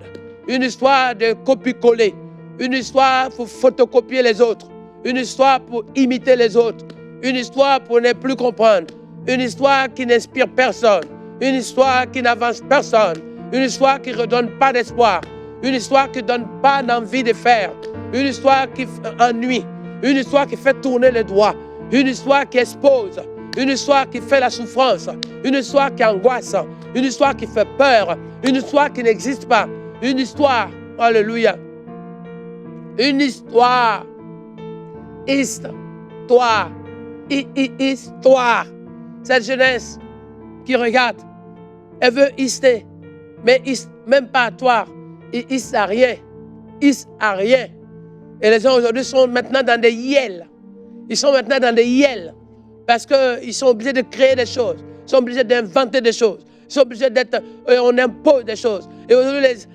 une histoire de copier-coller, une histoire pour photocopier les autres, une histoire pour imiter les autres, une histoire pour ne plus comprendre, une histoire qui n'inspire personne, une histoire qui n'avance personne, une histoire qui ne redonne pas d'espoir, une histoire qui ne donne pas d'envie de faire, une histoire qui ennuie, une histoire qui fait tourner les doigts, une histoire qui expose, une histoire qui fait la souffrance, une histoire qui angoisse, une histoire qui fait peur, une histoire qui n'existe pas, une histoire, alléluia, une histoire, histoire, cette jeunesse qui regarde, elle veut hister, mais même pas à toi, ils hissent à rien, Et les gens aujourd'hui sont maintenant dans des yels, ils sont maintenant dans des yels, parce qu'ils sont obligés de créer des choses, ils sont obligés d'inventer des choses, ils sont obligés d'être, on impose des choses. Et aujourd'hui,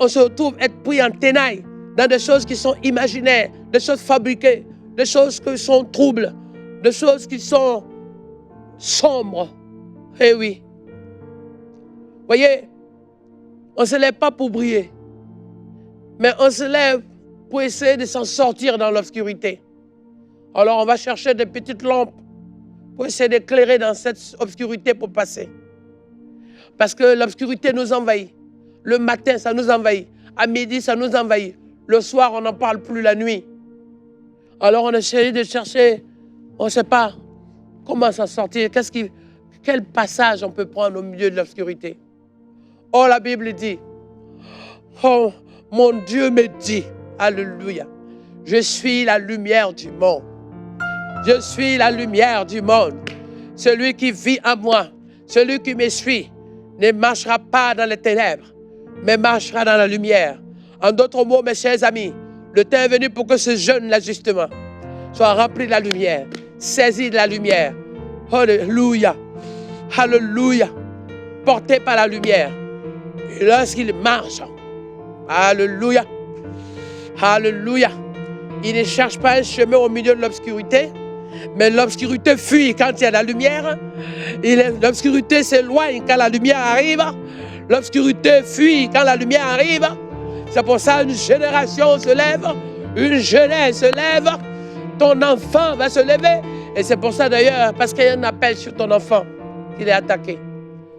on se retrouve être pris en tenaille dans des choses qui sont imaginaires, des choses fabriquées, des choses qui sont troubles, des choses qui sont sombres. Eh oui. Voyez, on ne se lève pas pour briller, mais on se lève pour essayer de s'en sortir dans l'obscurité. Alors on va chercher des petites lampes pour essayer d'éclairer dans cette obscurité pour passer. Parce que l'obscurité nous envahit. Le matin, ça nous envahit. À midi, ça nous envahit. Le soir, on n'en parle plus la nuit. Alors on essaie de chercher, on ne sait pas comment s'en sortir. Quel passage on peut prendre au milieu de l'obscurité? Oh, la Bible dit, oh, mon Dieu me dit, alléluia, je suis la lumière du monde. Je suis la lumière du monde. Celui qui vit en moi, celui qui me suit, ne marchera pas dans les ténèbres, mais marchera dans la lumière. En d'autres mots, mes chers amis, le temps est venu pour que ce jeune-là, justement, soit rempli de la lumière, saisi de la lumière. Alléluia. Alléluia. Porté par la lumière. Et lorsqu'il marche, alléluia. Alléluia. Il ne cherche pas un chemin au milieu de l'obscurité, mais l'obscurité fuit quand il y a la lumière. L'obscurité s'éloigne quand la lumière arrive. L'obscurité fuit quand la lumière arrive. C'est pour ça qu'une génération se lève, une jeunesse se lève, ton enfant va se lever. Et c'est pour ça d'ailleurs, parce qu'il y a un appel sur ton enfant qu'il est attaqué.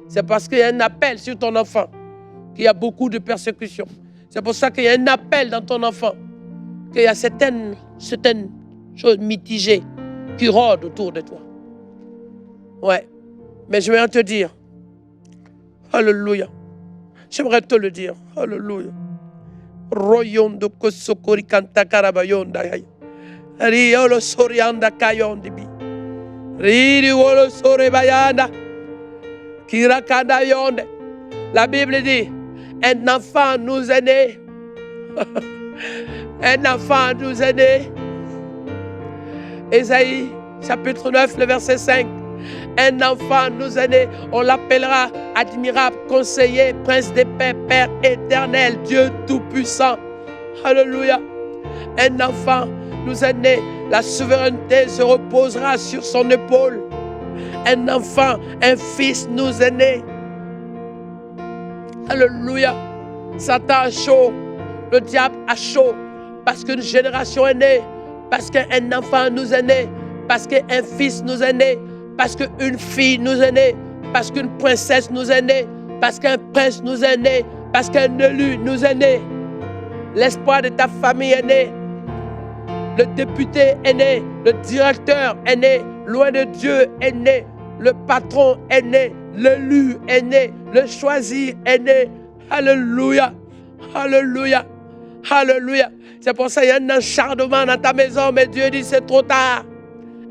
C'est parce qu'il y a un appel sur ton enfant qu'il y a beaucoup de persécutions. C'est pour ça qu'il y a un appel dans ton enfant, qu'il y a certaines choses mitigées qui rôdent autour de toi. Ouais, mais je vais te dire, alléluia, j'aimerais te le dire, alléluia. Royondo kosokori kanta karabayonda yai. Riolo sorianda kayondibi. Riri wolo sorebayanda. Kirakanda yonde. La Bible dit, un enfant nous est né. Un enfant nous est né. Ésaïe, chapitre 9, le verset 5. Un enfant nous est né, on l'appellera admirable, conseiller, prince de paix, Père éternel, Dieu tout-puissant. Alléluia. Un enfant nous est né, la souveraineté se reposera sur son épaule. Un enfant, un fils nous est né. Alléluia. Satan a chaud. Le diable a chaud. Parce qu'une génération est née. Parce qu'un enfant nous est né. Parce qu'un fils nous est né. Parce qu'une fille nous est née. Parce qu'une princesse nous est née. Parce qu'un prince nous est né. Parce qu'un élu nous est né. L'espoir de ta famille est né. Le député est né. Le directeur est né. Loin de Dieu est né. Le patron est né. L'élu est né. Le choisi est né. Alléluia. Alléluia. Alléluia. C'est pour ça qu'il y a un acharnement dans ta maison. Mais Dieu dit c'est trop tard.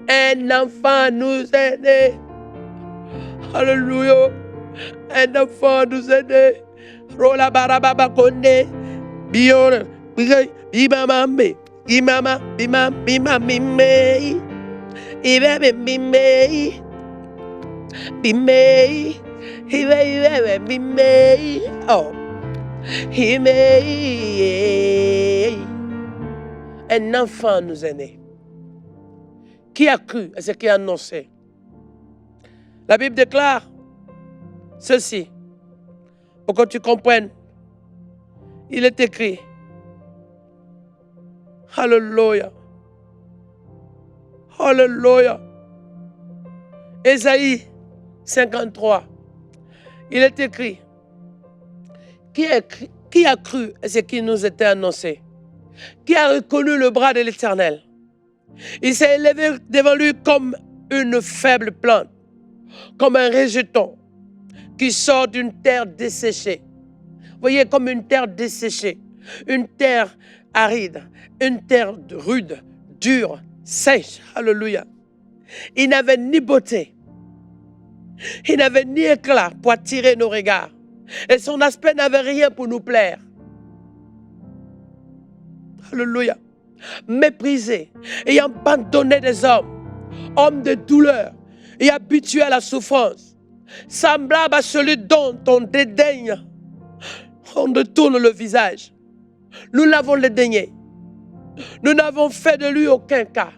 Un enfant nous est né. Alléluia. Un enfant nous est né. Rola barababa konde. Bior. Bimamame. Imama. Bimam. Bimamime. Ibe bimime. Bimei. Ibe bimei. Oh. Un enfant nous est né. Qui a cru à ce qui est annoncé? La Bible déclare ceci, pour que tu comprennes. Il est écrit, Alléluia, Alléluia, Ésaïe 53, il est écrit, qui a cru à ce qui nous était annoncé? Qui a reconnu le bras de l'Éternel? Il s'est élevé devant lui comme une faible plante, comme un rejeton qui sort d'une terre desséchée. Vous voyez, comme une terre desséchée, une terre aride, une terre rude, dure, sèche. Alléluia. Il n'avait ni beauté, il n'avait ni éclat pour attirer nos regards. Et son aspect n'avait rien pour nous plaire. Alléluia. Méprisé, ayant abandonné des hommes, homme de douleur et habitué à la souffrance, semblable à celui dont on dédaigne, on détourne le visage. Nous l'avons dédaigné. Nous n'avons fait de lui aucun cas.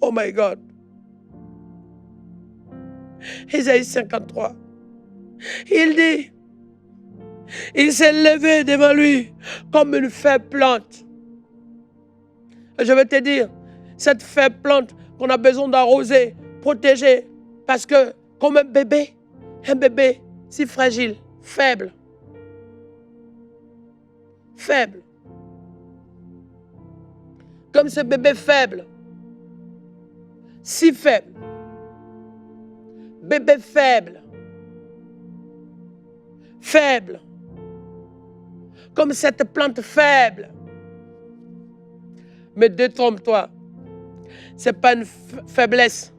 Oh my God. Ésaïe 53. Il dit, il s'est levé devant lui comme une faible plante. Je vais te dire, cette faible plante qu'on a besoin d'arroser, protéger, parce que comme un bébé si fragile, faible, comme ce bébé faible, si faible, bébé faible, comme cette plante faible. Mais détrompe-toi, ce n'est pas une faiblesse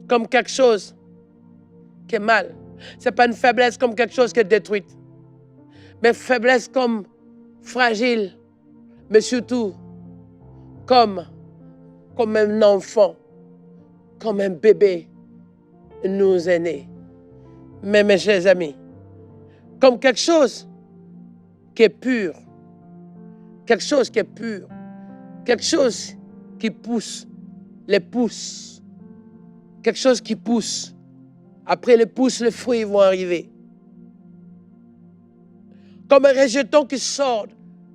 comme quelque chose qui est mal. Ce n'est pas une faiblesse comme quelque chose qui est détruite. Mais faiblesse comme fragile, mais surtout comme un enfant, comme un bébé nous est né. Mais mes chers amis, comme quelque chose qui est pur, quelque chose qui est pur, quelque chose qui pousse, les pousses, quelque chose qui pousse. Après les pousses, les fruits vont arriver. Comme un rejeton qui sort,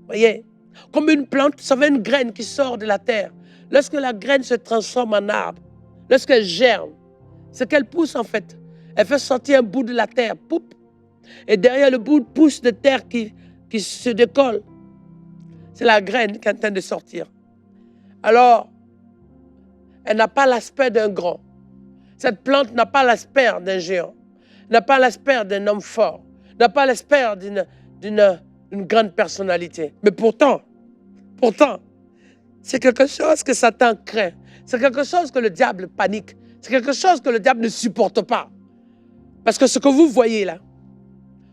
voyez, comme une plante, vous savez, une graine qui sort de la terre. Lorsque la graine se transforme en arbre, lorsqu'elle germe, ce qu'elle pousse en fait, elle fait sortir un bout de la terre, poup, et derrière le bout de pousse de terre qui se décolle, c'est la graine qui est en train de sortir. Alors, elle n'a pas l'aspect d'un grand. Cette plante n'a pas l'aspect d'un géant, n'a pas l'aspect d'un homme fort, n'a pas l'aspect d'une grande personnalité. Mais pourtant, c'est quelque chose que Satan craint. C'est quelque chose que le diable panique. C'est quelque chose que le diable ne supporte pas. Parce que ce que vous voyez là,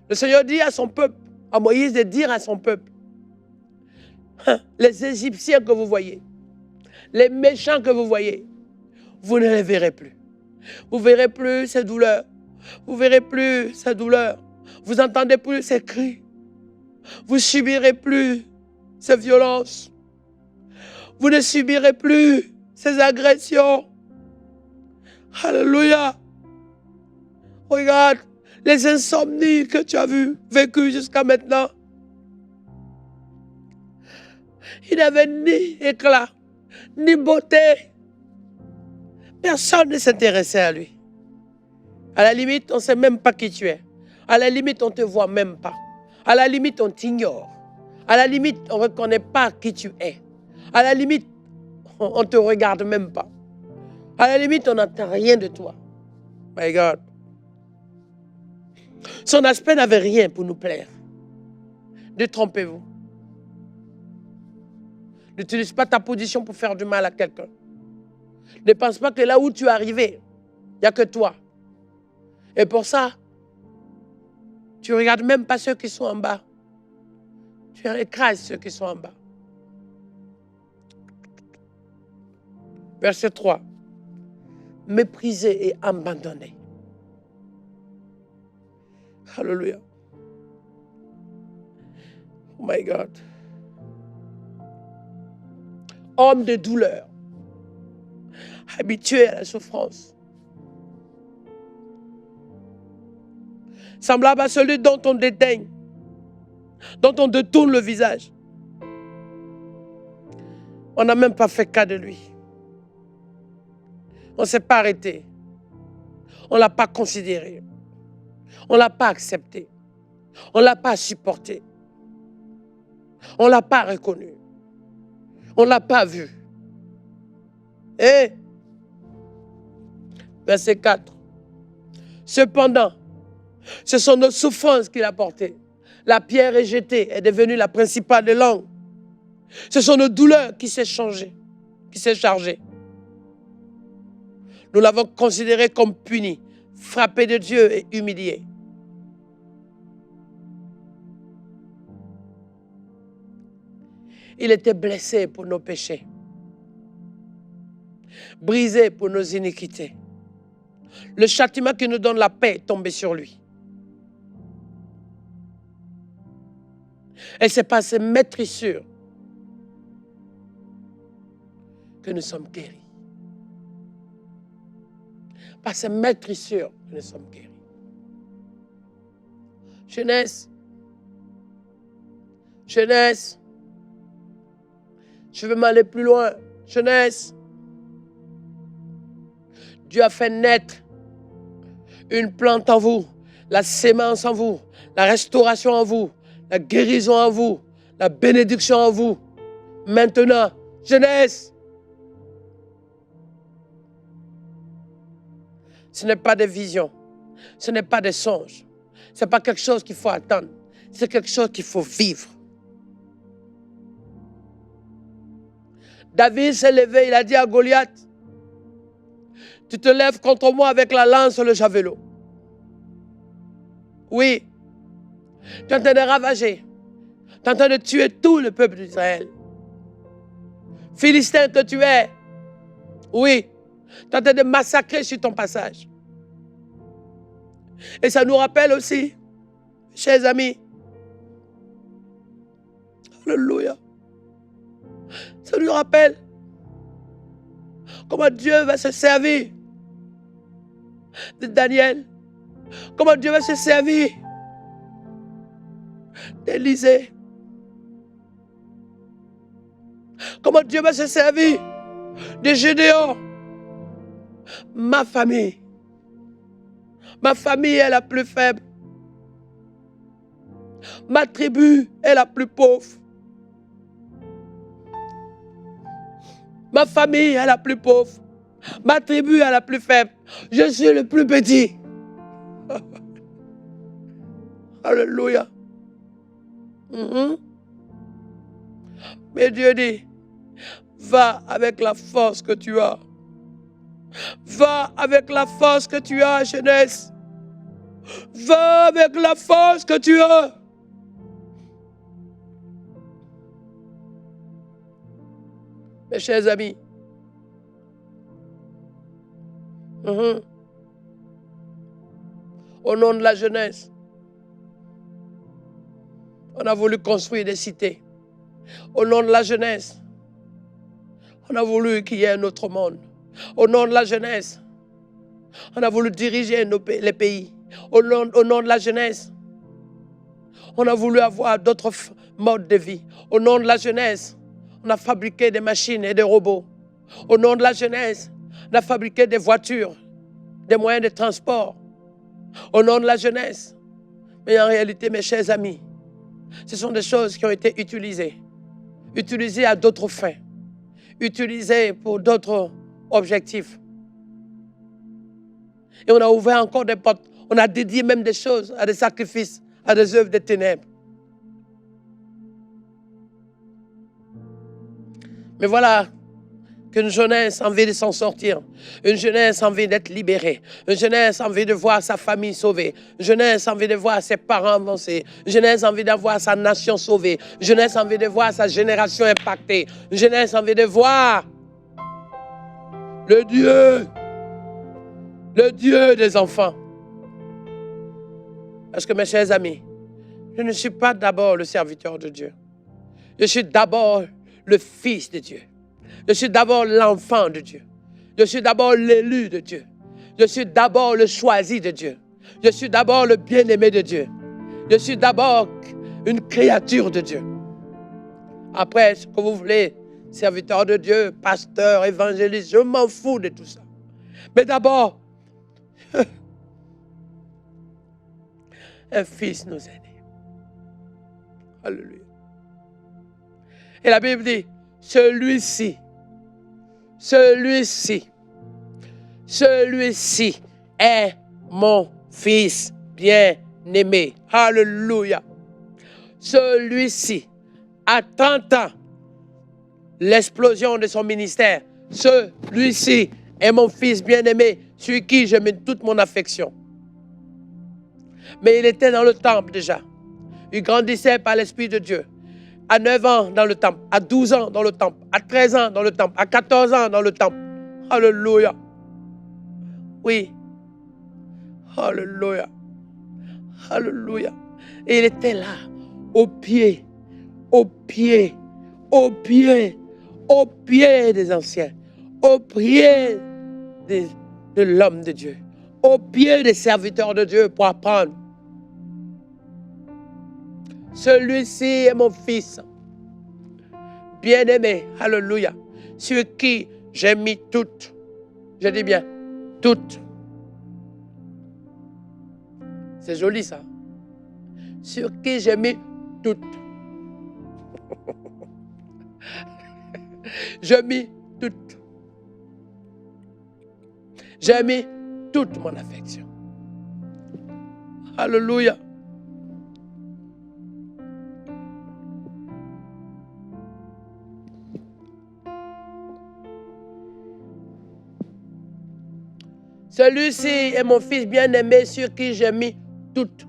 le Seigneur dit à son peuple, à Moïse de dire à son peuple, les Égyptiens que vous voyez, les méchants que vous voyez, vous ne les verrez plus. Vous ne verrez plus ces douleurs. Vous ne verrez plus ces douleurs. Vous n'entendez plus ces cris. Vous ne subirez plus ces violences. Vous ne subirez plus ces agressions. Alléluia. Regarde, les insomnies que tu as vécues jusqu'à maintenant. Il n'avait ni éclat, ni beauté. Personne ne s'intéressait à lui. À la limite, on ne sait même pas qui tu es. À la limite, on ne te voit même pas. À la limite, on t'ignore. À la limite, on ne reconnaît pas qui tu es. À la limite, on ne te regarde même pas. À la limite, on n'entend rien de toi. My God. Son aspect n'avait rien pour nous plaire. Détrompez-vous. N'utilise pas ta position pour faire du mal à quelqu'un. Ne pense pas que là où tu es arrivé, il n'y a que toi. Et pour ça, tu ne regardes même pas ceux qui sont en bas. Tu écrases ceux qui sont en bas. Verset 3. Méprisé et abandonné. Alléluia. Oh my God. Homme de douleur. Habitué à la souffrance. Semblable à celui dont on dédaigne, dont on détourne le visage. On n'a même pas fait cas de lui. On ne s'est pas arrêté. On ne l'a pas considéré. On ne l'a pas accepté. On ne l'a pas supporté. On ne l'a pas reconnu. On ne l'a pas vu. Et, verset 4. Cependant, ce sont nos souffrances qu'il a portées. La pierre rejetée est devenue la principale des langues. Ce sont nos douleurs qui s'est chargées. Nous l'avons considéré comme puni, frappé de Dieu et humilié. Il était blessé pour nos péchés, brisé pour nos iniquités. Le châtiment qui nous donne la paix est tombé sur lui. Et c'est par ces maîtrissures que nous sommes guéris. Par ces maîtrissures que nous sommes guéris. Jeunesse. Jeunesse. Je veux m'aller plus loin. Jeunesse. Dieu a fait naître une plante en vous, la sémence en vous, la restauration en vous, la guérison en vous, la bénédiction en vous. Maintenant, jeunesse. Ce n'est pas des visions, ce n'est pas des songes, ce n'est pas quelque chose qu'il faut attendre, c'est quelque chose qu'il faut vivre. David s'est levé, il a dit à Goliath, tu te lèves contre moi avec la lance et le javelot. Oui, tu es en train de ravager, tu es en train de tuer tout le peuple d'Israël. Philistin que tu es, oui, tu es en train de massacrer sur ton passage. Et ça nous rappelle aussi, chers amis, alléluia, ça nous rappelle comment Dieu va se servir de Daniel, comment Dieu va se servir d'Élisée, comment Dieu va se servir de Gédéon. Ma famille est la plus faible. Ma tribu est la plus pauvre. Ma famille est la plus pauvre. Ma tribu est la plus faible. Je suis le plus petit. Alléluia. Mais Dieu dit, va avec la force que tu as. Va avec la force que tu as, jeunesse. Va avec la force que tu as. Mes chers amis, au nom de la jeunesse, on a voulu construire des cités. Au nom de la jeunesse, on a voulu qu'il y ait un autre monde. Au nom de la jeunesse, on a voulu diriger les pays. Au nom de la jeunesse, on a voulu avoir d'autres modes de vie. Au nom de la jeunesse, on a fabriqué des machines et des robots. Au nom de la jeunesse, on a fabriqué des voitures, des moyens de transport. Au nom de la jeunesse. Mais en réalité, mes chers amis, ce sont des choses qui ont été utilisées à d'autres fins, utilisées pour d'autres objectifs. Et on a ouvert encore des portes, on a dédié même des choses à des sacrifices, à des œuvres des ténèbres. Mais voilà qu'une jeunesse a envie de s'en sortir, une jeunesse a envie d'être libérée, une jeunesse a envie de voir sa famille sauvée, une jeunesse a envie de voir ses parents avancés, une jeunesse a envie de voir sa nation sauvée, une jeunesse a envie de voir sa génération impactée, une jeunesse a envie de voir le Dieu des enfants. Parce que mes chers amis, je ne suis pas d'abord le serviteur de Dieu. Je suis d'abord le Fils de Dieu. Je suis d'abord l'enfant de Dieu. Je suis d'abord l'élu de Dieu. Je suis d'abord le choisi de Dieu. Je suis d'abord le bien-aimé de Dieu. Je suis d'abord une créature de Dieu. Après, ce que vous voulez, serviteur de Dieu, pasteur, évangéliste, je m'en fous de tout ça. Mais d'abord, un fils nous est né. Alléluia. Et la Bible dit, celui-ci est mon fils bien-aimé. Alléluia. Celui-ci, à 30 ans, l'explosion de son ministère, celui-ci est mon fils bien-aimé, sur qui je mets toute mon affection. Mais il était dans le temple déjà. Il grandissait par l'Esprit de Dieu. À 9 ans dans le temple, à 12 ans dans le temple, à 13 ans dans le temple, à 14 ans dans le temple. Alléluia. Oui. Alléluia. Alléluia. Et il était là, au pied des anciens, au pied de l'homme de Dieu, au pied des serviteurs de Dieu pour apprendre. Celui-ci est mon fils, bien-aimé, alléluia, sur qui j'ai mis toute, je dis bien, toute. C'est joli ça. Sur qui j'ai mis toute. J'ai mis toute. J'ai mis toute mon affection. Alléluia. Celui-ci est mon fils bien-aimé sur qui j'ai mis toute.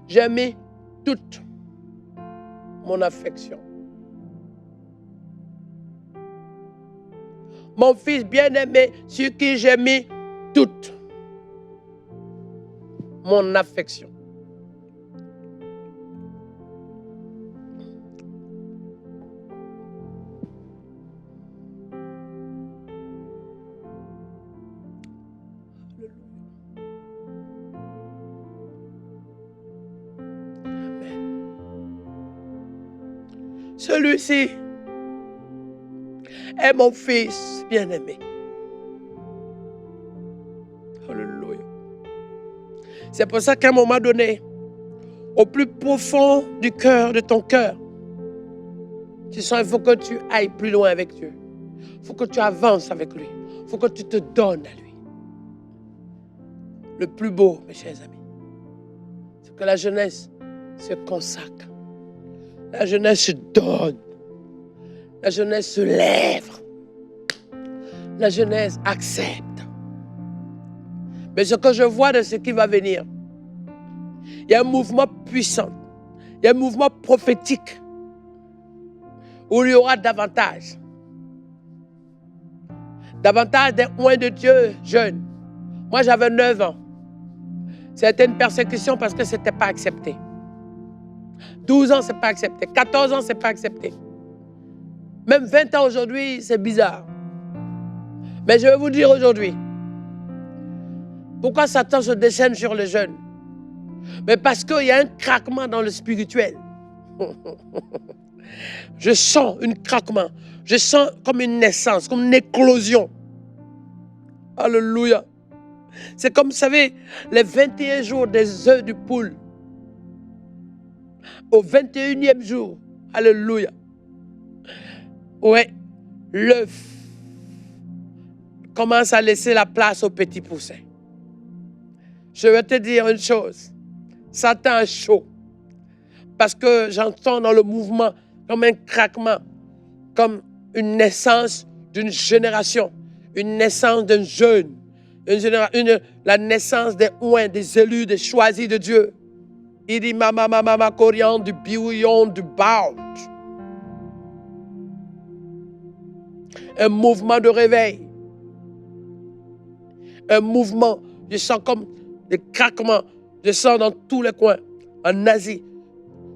J'ai mis toute mon affection. Mon fils bien-aimé sur qui j'ai mis toute mon affection. Celui-ci est mon fils bien-aimé. Alléluia. C'est pour ça qu'à un moment donné, au plus profond du cœur, de ton cœur, tu sens qu'il faut que tu ailles plus loin avec Dieu. Il faut que tu avances avec lui. Il faut que tu te donnes à lui. Le plus beau, mes chers amis, c'est que la jeunesse se consacre. La jeunesse se donne. La jeunesse se lève. La jeunesse accepte. Mais ce que je vois de ce qui va venir, il y a un mouvement puissant. Il y a un mouvement prophétique où il y aura davantage des oints de Dieu jeunes. Moi, j'avais 9 ans. C'était une persécution parce que ce n'était pas accepté. 12 ans, ce n'est pas accepté. 14 ans, ce n'est pas accepté. Même 20 ans aujourd'hui, c'est bizarre. Mais je vais vous dire aujourd'hui, pourquoi Satan se déchaîne sur les jeunes? Mais parce qu'il y a un craquement dans le spirituel. Je sens un craquement. Je sens comme une naissance, comme une éclosion. Alléluia. C'est comme, vous savez, les 21 jours des œufs du poule. Au 21e jour. Alléluia. Ouais, l'œuf commence à laisser la place aux petits poussins. Je vais te dire une chose. Satan est chaud. Parce que j'entends dans le mouvement comme un craquement, comme une naissance d'une génération, une naissance d'un jeune, la naissance des oints, des élus, des choisis de Dieu. Il dit mama coriandre, du bouillon, du baout. Un mouvement de réveil. Un mouvement, je sens comme des craquements, je sens dans tous les coins, en Asie.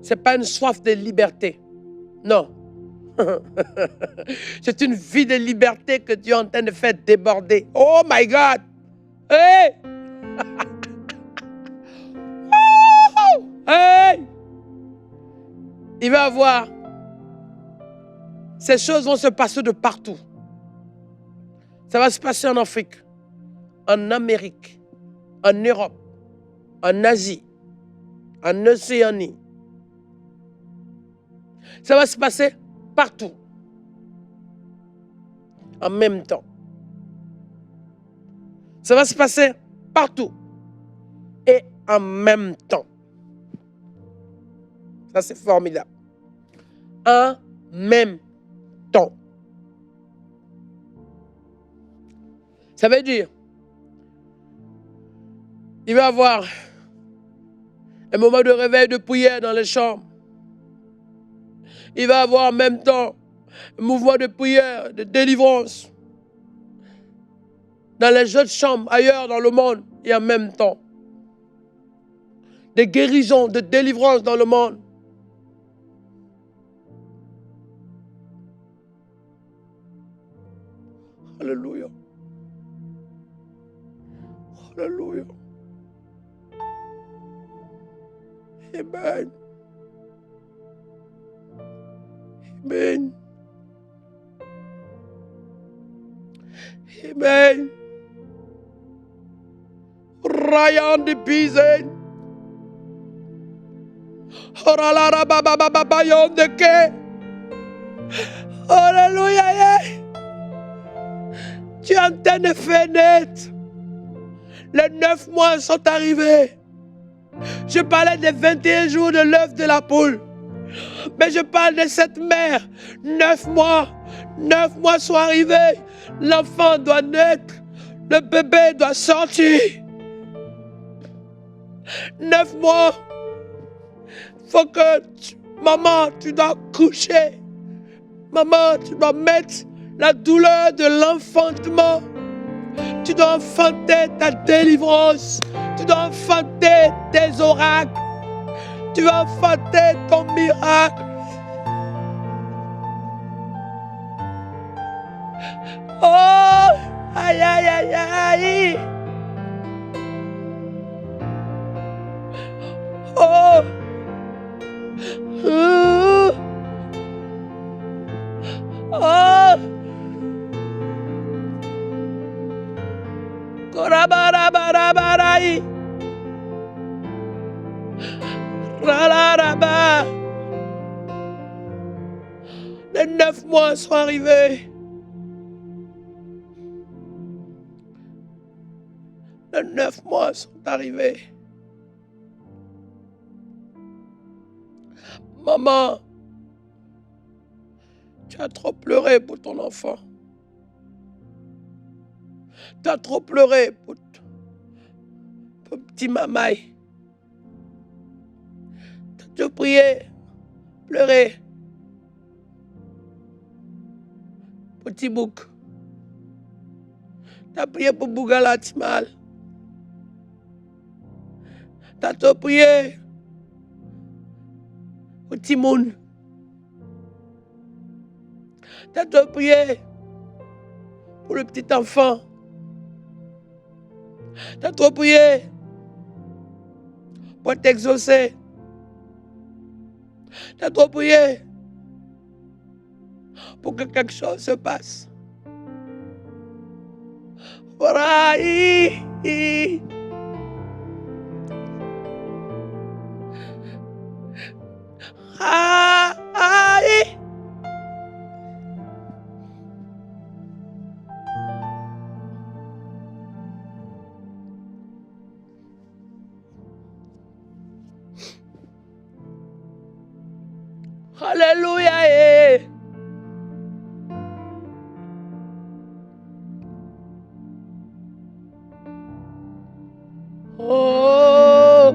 Ce n'est pas une soif de liberté. Non. C'est une vie de liberté que Dieu est en train de faire déborder. Oh my God! Hey! Hey! Il va y avoir... Ces choses vont se passer de partout. Ça va se passer en Afrique, en Amérique, en Europe, en Asie, en Océanie. Ça va se passer partout. En même temps. Ça va se passer partout. Et en même temps. Ça, c'est formidable. En même temps. Ça veut dire, il va y avoir un moment de réveil, de prière dans les chambres. Il va y avoir en même temps un mouvement de prière, de délivrance. Dans les autres chambres, ailleurs dans le monde, et en même temps. Des guérisons, de délivrance dans le monde. Alléluia. Alléluia. Amen. Amen. Amen. Ryan de Bizen. Oralara baba baba yon de ke. Alléluia. Tu es en train de faire naître. Les 9 mois sont arrivés. Je parlais des 21 jours de l'œuf de la poule. Mais je parle de cette mère. 9 mois. 9 mois sont arrivés. L'enfant doit naître. Le bébé doit sortir. 9 mois. Faut que maman, tu dois coucher. Maman, tu dois mettre la douleur de l'enfantement. Tu dois enfanter ta délivrance. Tu dois enfanter tes oracles. Tu vas enfanter ton miracle. Oh, aïe, aïe, aïe, aïe. Oh. Oh. Korabarabarai. Ralaraba. Les 9 mois sont arrivés. Les 9 mois sont arrivés. Maman, tu as trop pleuré pour ton enfant. Tu as trop pleuré pour petit mamaï. Tu as trop prié, pleuré. Petit bouc. Tu as prié pour Bougala Timal. Tu as trop prié pour Timoun. Tu as trop prié pour le petit enfant. Tu as trop prié pour t'exaucer. Tu as trop prié pour que quelque chose se passe. Voilà. Alléluia. Oh.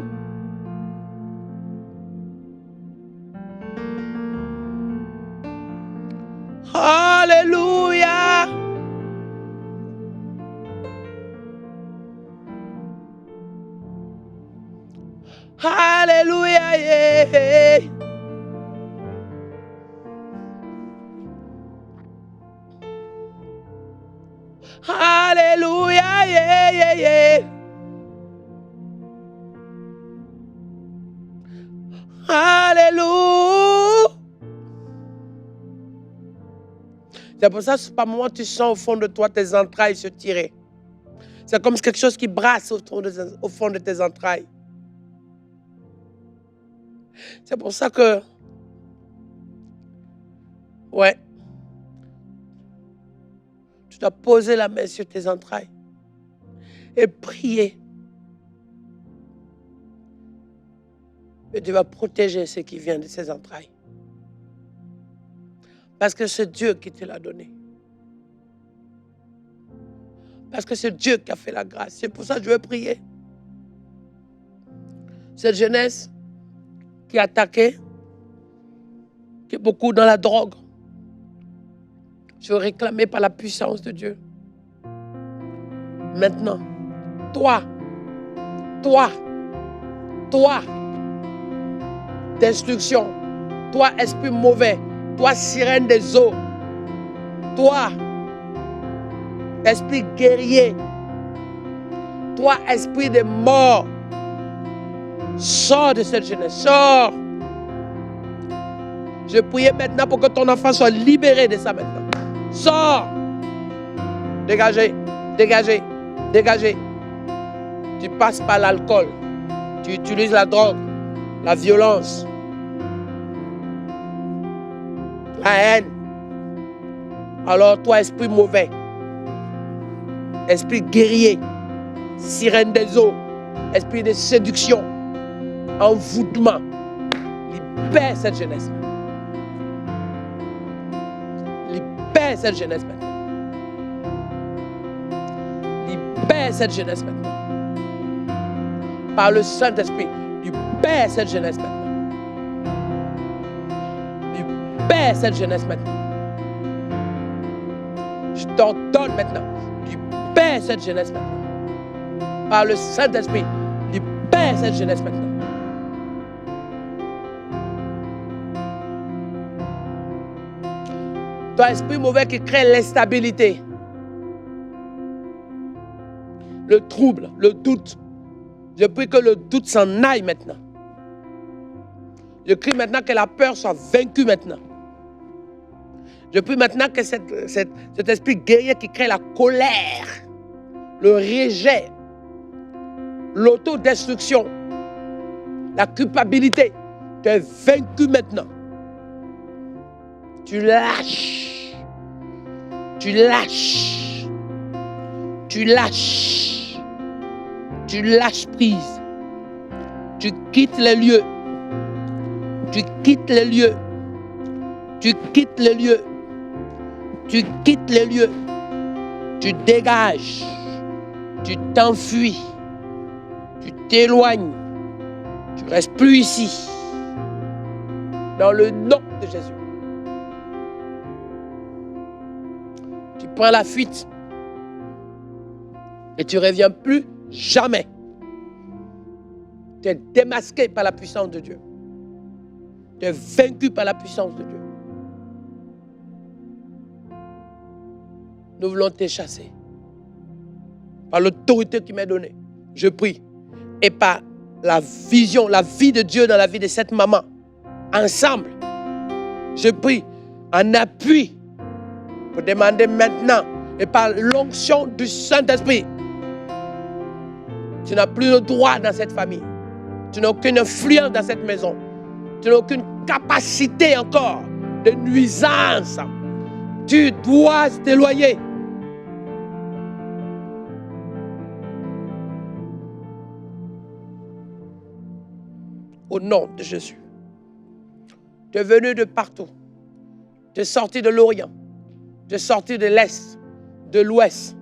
Alléluia. Alléluia. Alléluia. Alléluia. C'est pour ça que par moment tu sens au fond de toi tes entrailles se tirer. C'est comme quelque chose qui brasse au fond de tes entrailles. C'est pour ça que, ouais, tu dois poser la main sur tes entrailles et prier. Et tu vas protéger ce qui vient de ces entrailles. Parce que c'est Dieu qui te l'a donné. Parce que c'est Dieu qui a fait la grâce. C'est pour ça que je veux prier. Cette jeunesse qui est attaquée, qui est beaucoup dans la drogue, je veux réclamer par la puissance de Dieu. Maintenant, toi, destruction, toi, esprit mauvais, toi, sirène des eaux, toi, esprit guerrier, toi, esprit de mort, sors de cette jeunesse, sors. Je prie maintenant pour que ton enfant soit libéré de ça maintenant. Sors. Dégagez, dégagez, dégagez. Tu passes par l'alcool, tu utilises la drogue, la violence, la haine. Alors toi, esprit mauvais, esprit guerrier, sirène des eaux, esprit de séduction, envoûtement, libère cette jeunesse. Libère cette jeunesse maintenant. Libère cette jeunesse maintenant. Par le Saint-Esprit, libère cette jeunesse maintenant. Libère cette jeunesse maintenant. Je t'ordonne maintenant, libère cette jeunesse maintenant. Par le Saint-Esprit, libère cette jeunesse maintenant. Toi, esprit mauvais qui crée l'instabilité, le trouble, le doute. Je prie que le doute s'en aille maintenant. Je prie maintenant que la peur soit vaincue maintenant. Je prie maintenant que cet esprit guerrier qui crée la colère, le rejet, l'autodestruction, la culpabilité, tu es vaincu maintenant. Tu lâches. Tu lâches. Tu lâches. Tu lâches prise. Tu quittes les lieux. Tu quittes les lieux. Tu quittes les lieux. Tu quittes les lieux. Tu dégages. Tu t'enfuis. Tu t'éloignes. Tu ne restes plus ici. Dans le nom de Jésus. Tu prends la fuite. Et tu ne reviens plus jamais. Tu es démasqué par la puissance de Dieu. Tu es vaincu par la puissance de Dieu. nous voulons te chasser. Par l'autorité qui m'est donnée, je prie. Et par la vision, la vie de Dieu dans la vie de cette maman, ensemble, je prie en appui pour demander maintenant, et par l'onction du Saint-Esprit, tu n'as plus le droit dans cette famille. Tu n'as aucune influence dans cette maison. Tu n'as aucune capacité encore de nuisance. Tu dois t'éloigner. Au nom de Jésus. Tu es venu de partout. Tu es sorti de l'Orient. Tu es sorti de l'Est, de l'Ouest.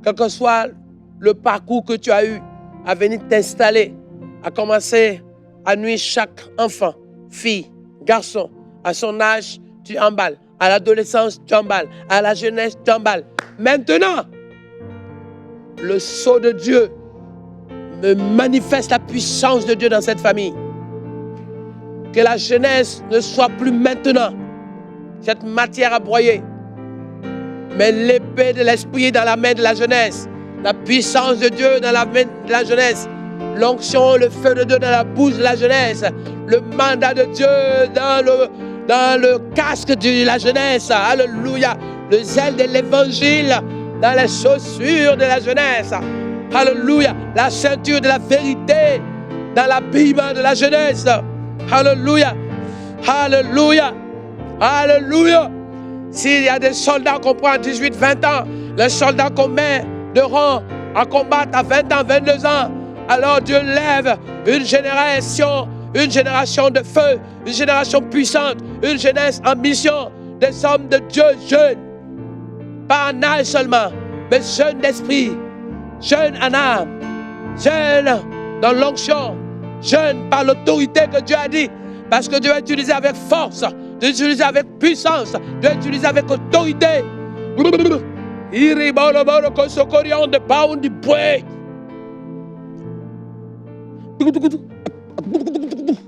Quel que soit le parcours que tu as eu à venir t'installer, à commencer à nuire chaque enfant, fille, garçon, à son âge, tu emballes. À l'adolescence, tu emballes. À la jeunesse, tu emballes. Maintenant, le sceau de Dieu me manifeste la puissance de Dieu dans cette famille. Que la jeunesse ne soit plus maintenant cette matière à broyer, mais l'épée de l'esprit dans la main de la jeunesse, la puissance de Dieu dans la main de la jeunesse, l'onction, le feu de Dieu dans la bouche de la jeunesse, le mandat de Dieu dans le casque de la jeunesse, alléluia, le zèle de l'évangile dans les chaussures de la jeunesse, alléluia, la ceinture de la vérité dans l'habillement de la jeunesse, alléluia, alléluia, alléluia. S'il y a des soldats qu'on prend à 18, 20 ans, les soldats qu'on met de rang à combattre à 20 ans, 22 ans, alors Dieu lève une génération de feu, une génération puissante, une jeunesse en mission, des hommes de Dieu jeunes, pas en âge seulement, mais jeunes d'esprit, jeunes en âme, jeunes dans l'onction, jeunes par l'autorité que Dieu a dit, parce que Dieu a utilisé avec force, Dieu a utilisé avec puissance, Dieu a utilisé avec autorité.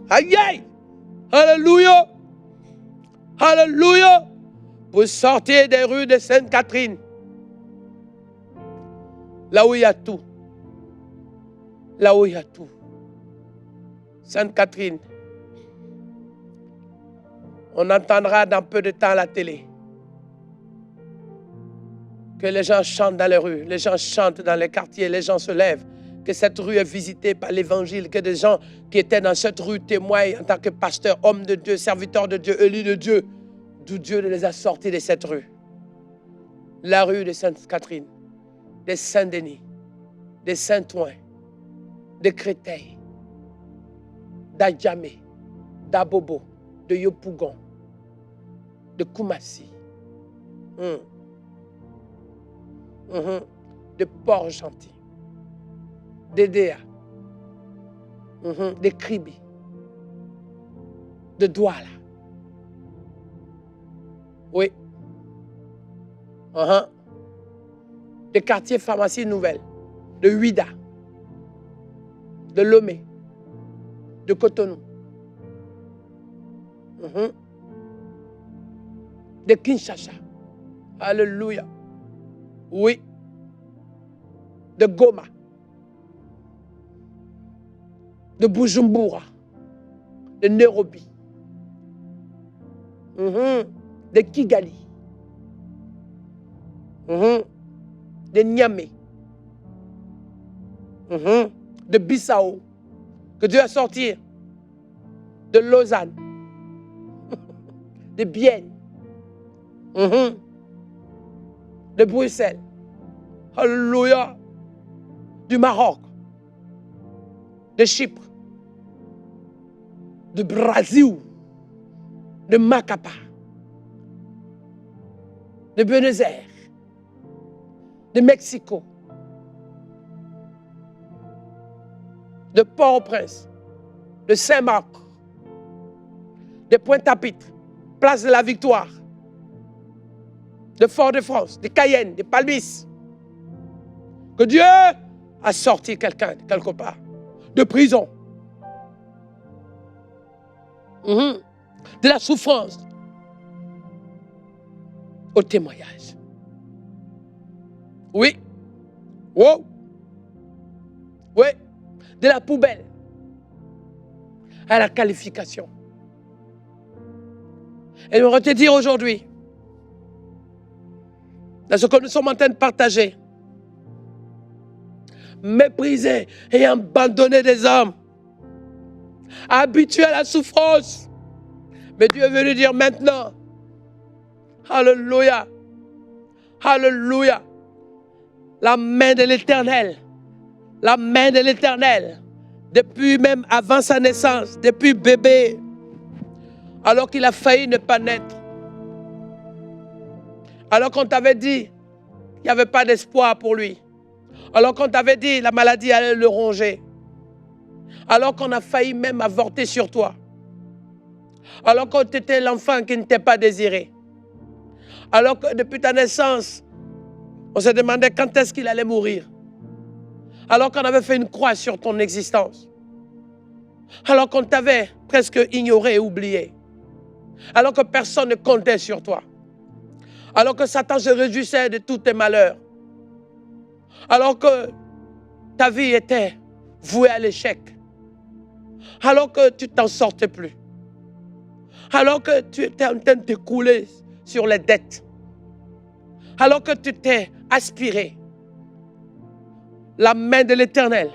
Aïe, aïe. Alléluia. Alléluia. Vous sortez des rues de Sainte-Catherine, là où il y a tout. Là où il y a tout. Sainte-Catherine. On entendra dans peu de temps à la télé que les gens chantent dans les rues, les gens chantent dans les quartiers, les gens se lèvent, que cette rue est visitée par l'évangile, que des gens qui étaient dans cette rue témoignent en tant que pasteurs, hommes de Dieu, serviteurs de Dieu, élus de Dieu, d'où Dieu les a sortis de cette rue. La rue de Sainte-Catherine, de Saint-Denis, de Saint-Ouen, de Créteil, d'Adjamé, d'Abobo, de Yopougon, de Koumassi, de Port-Gentil, d'Edea, de Kribi, de Douala. Oui. De quartier pharmacie nouvelle, de Huida, de Lomé, de Cotonou, de Kinshasa. Alléluia. Oui. De Goma, de Bujumbura, de Nairobi, de Kigali, de Niamey, de Bissau, que Dieu a sorti, de Lausanne, de Bienne, de Bruxelles, alléluia, du Maroc, de Chypre, de Brésil, de Macapa, de Buenos Aires, de Mexico, de Port-au-Prince, de Saint-Marc, de Pointe-à-Pitre, Place de la Victoire, de Fort-de-France, de Cayenne, de Palmis. Que Dieu a sorti quelqu'un quelque part de prison, de la souffrance au témoignage. Oui. Wow. Oui. De la poubelle à la qualification. Et j'aimerais te dire aujourd'hui, dans ce que nous sommes en train de partager, mépriser et abandonner des hommes, habitués à la souffrance. Mais Dieu est venu dire maintenant, alléluia, alléluia, la main de l'Éternel, depuis même avant sa naissance, depuis bébé, alors qu'il a failli ne pas naître, alors qu'on t'avait dit qu'il n'y avait pas d'espoir pour lui, alors qu'on t'avait dit la maladie allait le ronger, alors qu'on a failli même avorter sur toi, alors que tu étais l'enfant qui ne t'est pas désiré, alors que depuis ta naissance, on se demandait quand est-ce qu'il allait mourir, alors qu'on avait fait une croix sur ton existence, alors qu'on t'avait presque ignoré et oublié, alors que personne ne comptait sur toi, alors que Satan se réjouissait de tous tes malheurs, alors que ta vie était vouée à l'échec, alors que tu t'en sortais plus, alors que tu étais en train de t'écrouler sur les dettes, alors que tu t'es aspiré, la main de l'Éternel.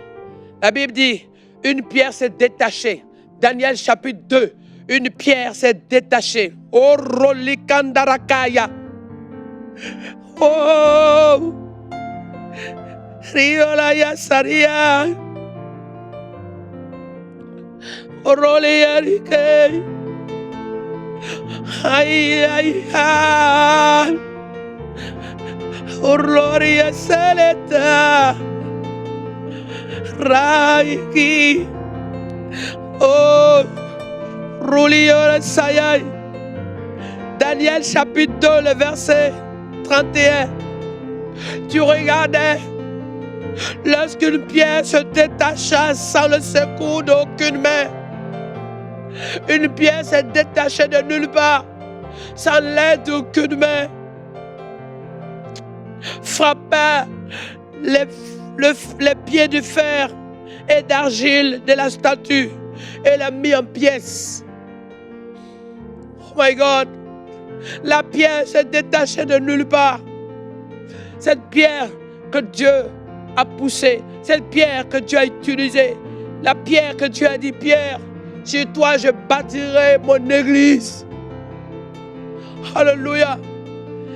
La Bible dit, une pierre s'est détachée. Daniel chapitre 2, une pierre s'est détachée. Oh, Rolikandarakaya. Oh, Riolaya Saria. Oh, Roliarike. Aïe, aïe, aïe. Oh, Gloria Saleta. Raiki. Oh, Ruliola Sayai. Daniel chapitre 2, le verset 31. Tu regardais lorsqu'une pierre se détacha sans le secours d'aucune main. Une pierre s'est détachée de nulle part sans l'aide d'aucune main. Frappait les pieds de fer et d'argile de la statue et l'a mis en pièces. Oh my God, la pierre s'est détachée de nulle part. Cette pierre que Dieu a poussée, cette pierre que Dieu a utilisée, la pierre que Dieu a dit, Pierre, sur toi je bâtirai mon église. Alléluia.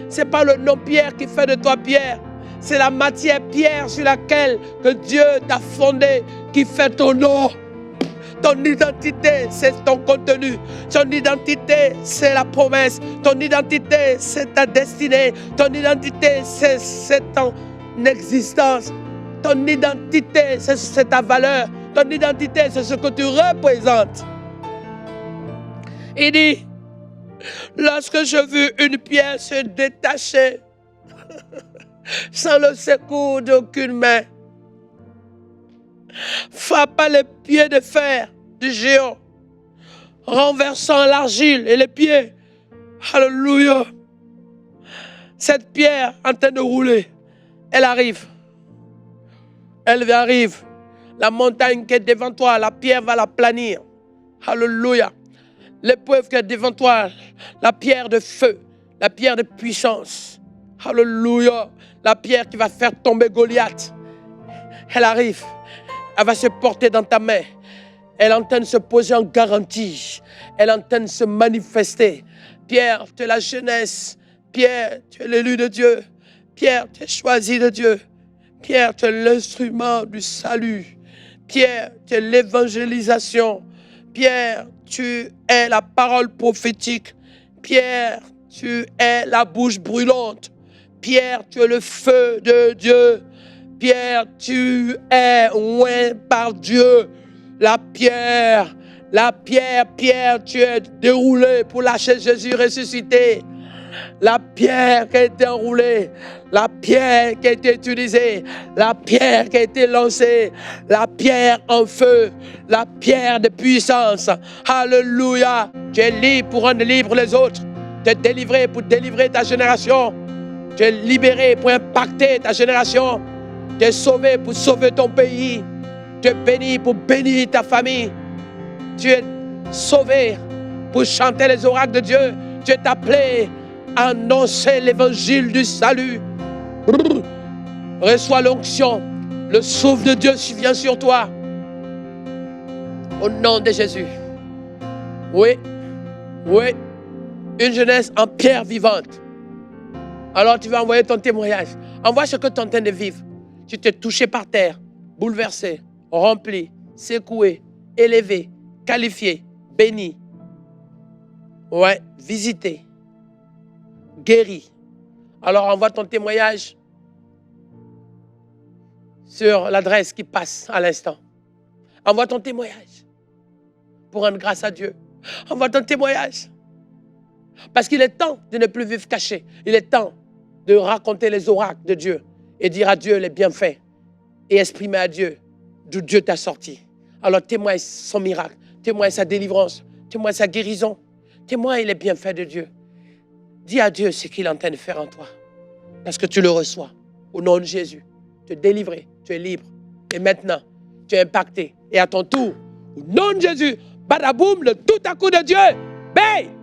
Ce n'est pas le nom Pierre qui fait de toi Pierre. C'est la matière pierre sur laquelle que Dieu t'a fondé qui fait ton nom. Ton identité, c'est ton contenu. Ton identité, c'est la promesse. Ton identité, c'est ta destinée. Ton identité, c'est ton existence. Ton identité, c'est ta valeur. Ton identité, c'est ce que tu représentes. Il dit, lorsque je vis une pierre se détacher, sans le secours d'aucune main, frappa les pieds de fer du géant, renversant l'argile et les pieds. Alléluia. Cette pierre en train de rouler, elle arrive. Elle arrive. La montagne qui est devant toi, la pierre va la planir. Alléluia. L'épreuve qui est devant toi, la pierre de feu, la pierre de puissance. Alléluia. La pierre qui va faire tomber Goliath, elle arrive, elle va se porter dans ta main, elle est en train de se poser en garantie, elle est en train de se manifester. Pierre, tu es la jeunesse, Pierre, tu es l'élu de Dieu, Pierre, tu es choisi de Dieu, Pierre, tu es l'instrument du salut, Pierre, tu es l'évangélisation, Pierre, tu es la parole prophétique, Pierre, tu es la bouche brûlante, Pierre, tu es le feu de Dieu. Pierre, tu es oint par Dieu. La pierre, Pierre, tu es déroulé pour lâcher Jésus ressuscité. La pierre qui a été enroulée, la pierre qui a été utilisée, la pierre qui a été lancée, la pierre en feu, la pierre de puissance. Alléluia. Tu es libre pour rendre libre les autres. Tu es délivré pour délivrer ta génération. Tu es libéré pour impacter ta génération. Tu es sauvé pour sauver ton pays. Tu es béni pour bénir ta famille. Tu es sauvé pour chanter les oracles de Dieu. Tu es appelé à annoncer l'évangile du salut. Reçois l'onction. Le souffle de Dieu vient sur toi. Au nom de Jésus. Oui. Oui. Une jeunesse en pierre vivante. Alors tu vas envoyer ton témoignage. Envoie ce que tu es en train de vivre. Tu t'es touché par terre, bouleversé, rempli, secoué, élevé, qualifié, béni. Ouais, visité, guéri. Alors envoie ton témoignage sur l'adresse qui passe à l'instant. Envoie ton témoignage pour rendre grâce à Dieu. Envoie ton témoignage. Parce qu'il est temps de ne plus vivre caché. Il est temps de raconter les oracles de Dieu et dire à Dieu les bienfaits et exprimer à Dieu d'où Dieu t'a sorti. Alors témoigne son miracle, témoigne sa délivrance, témoigne sa guérison, témoigne les bienfaits de Dieu. Dis à Dieu ce qu'il est en train de faire en toi. Parce que tu le reçois. Au nom de Jésus. Tu es délivré, tu es libre. Et maintenant, tu es impacté. Et à ton tour, au nom de Jésus, badaboum, le tout à coup de Dieu. Bang!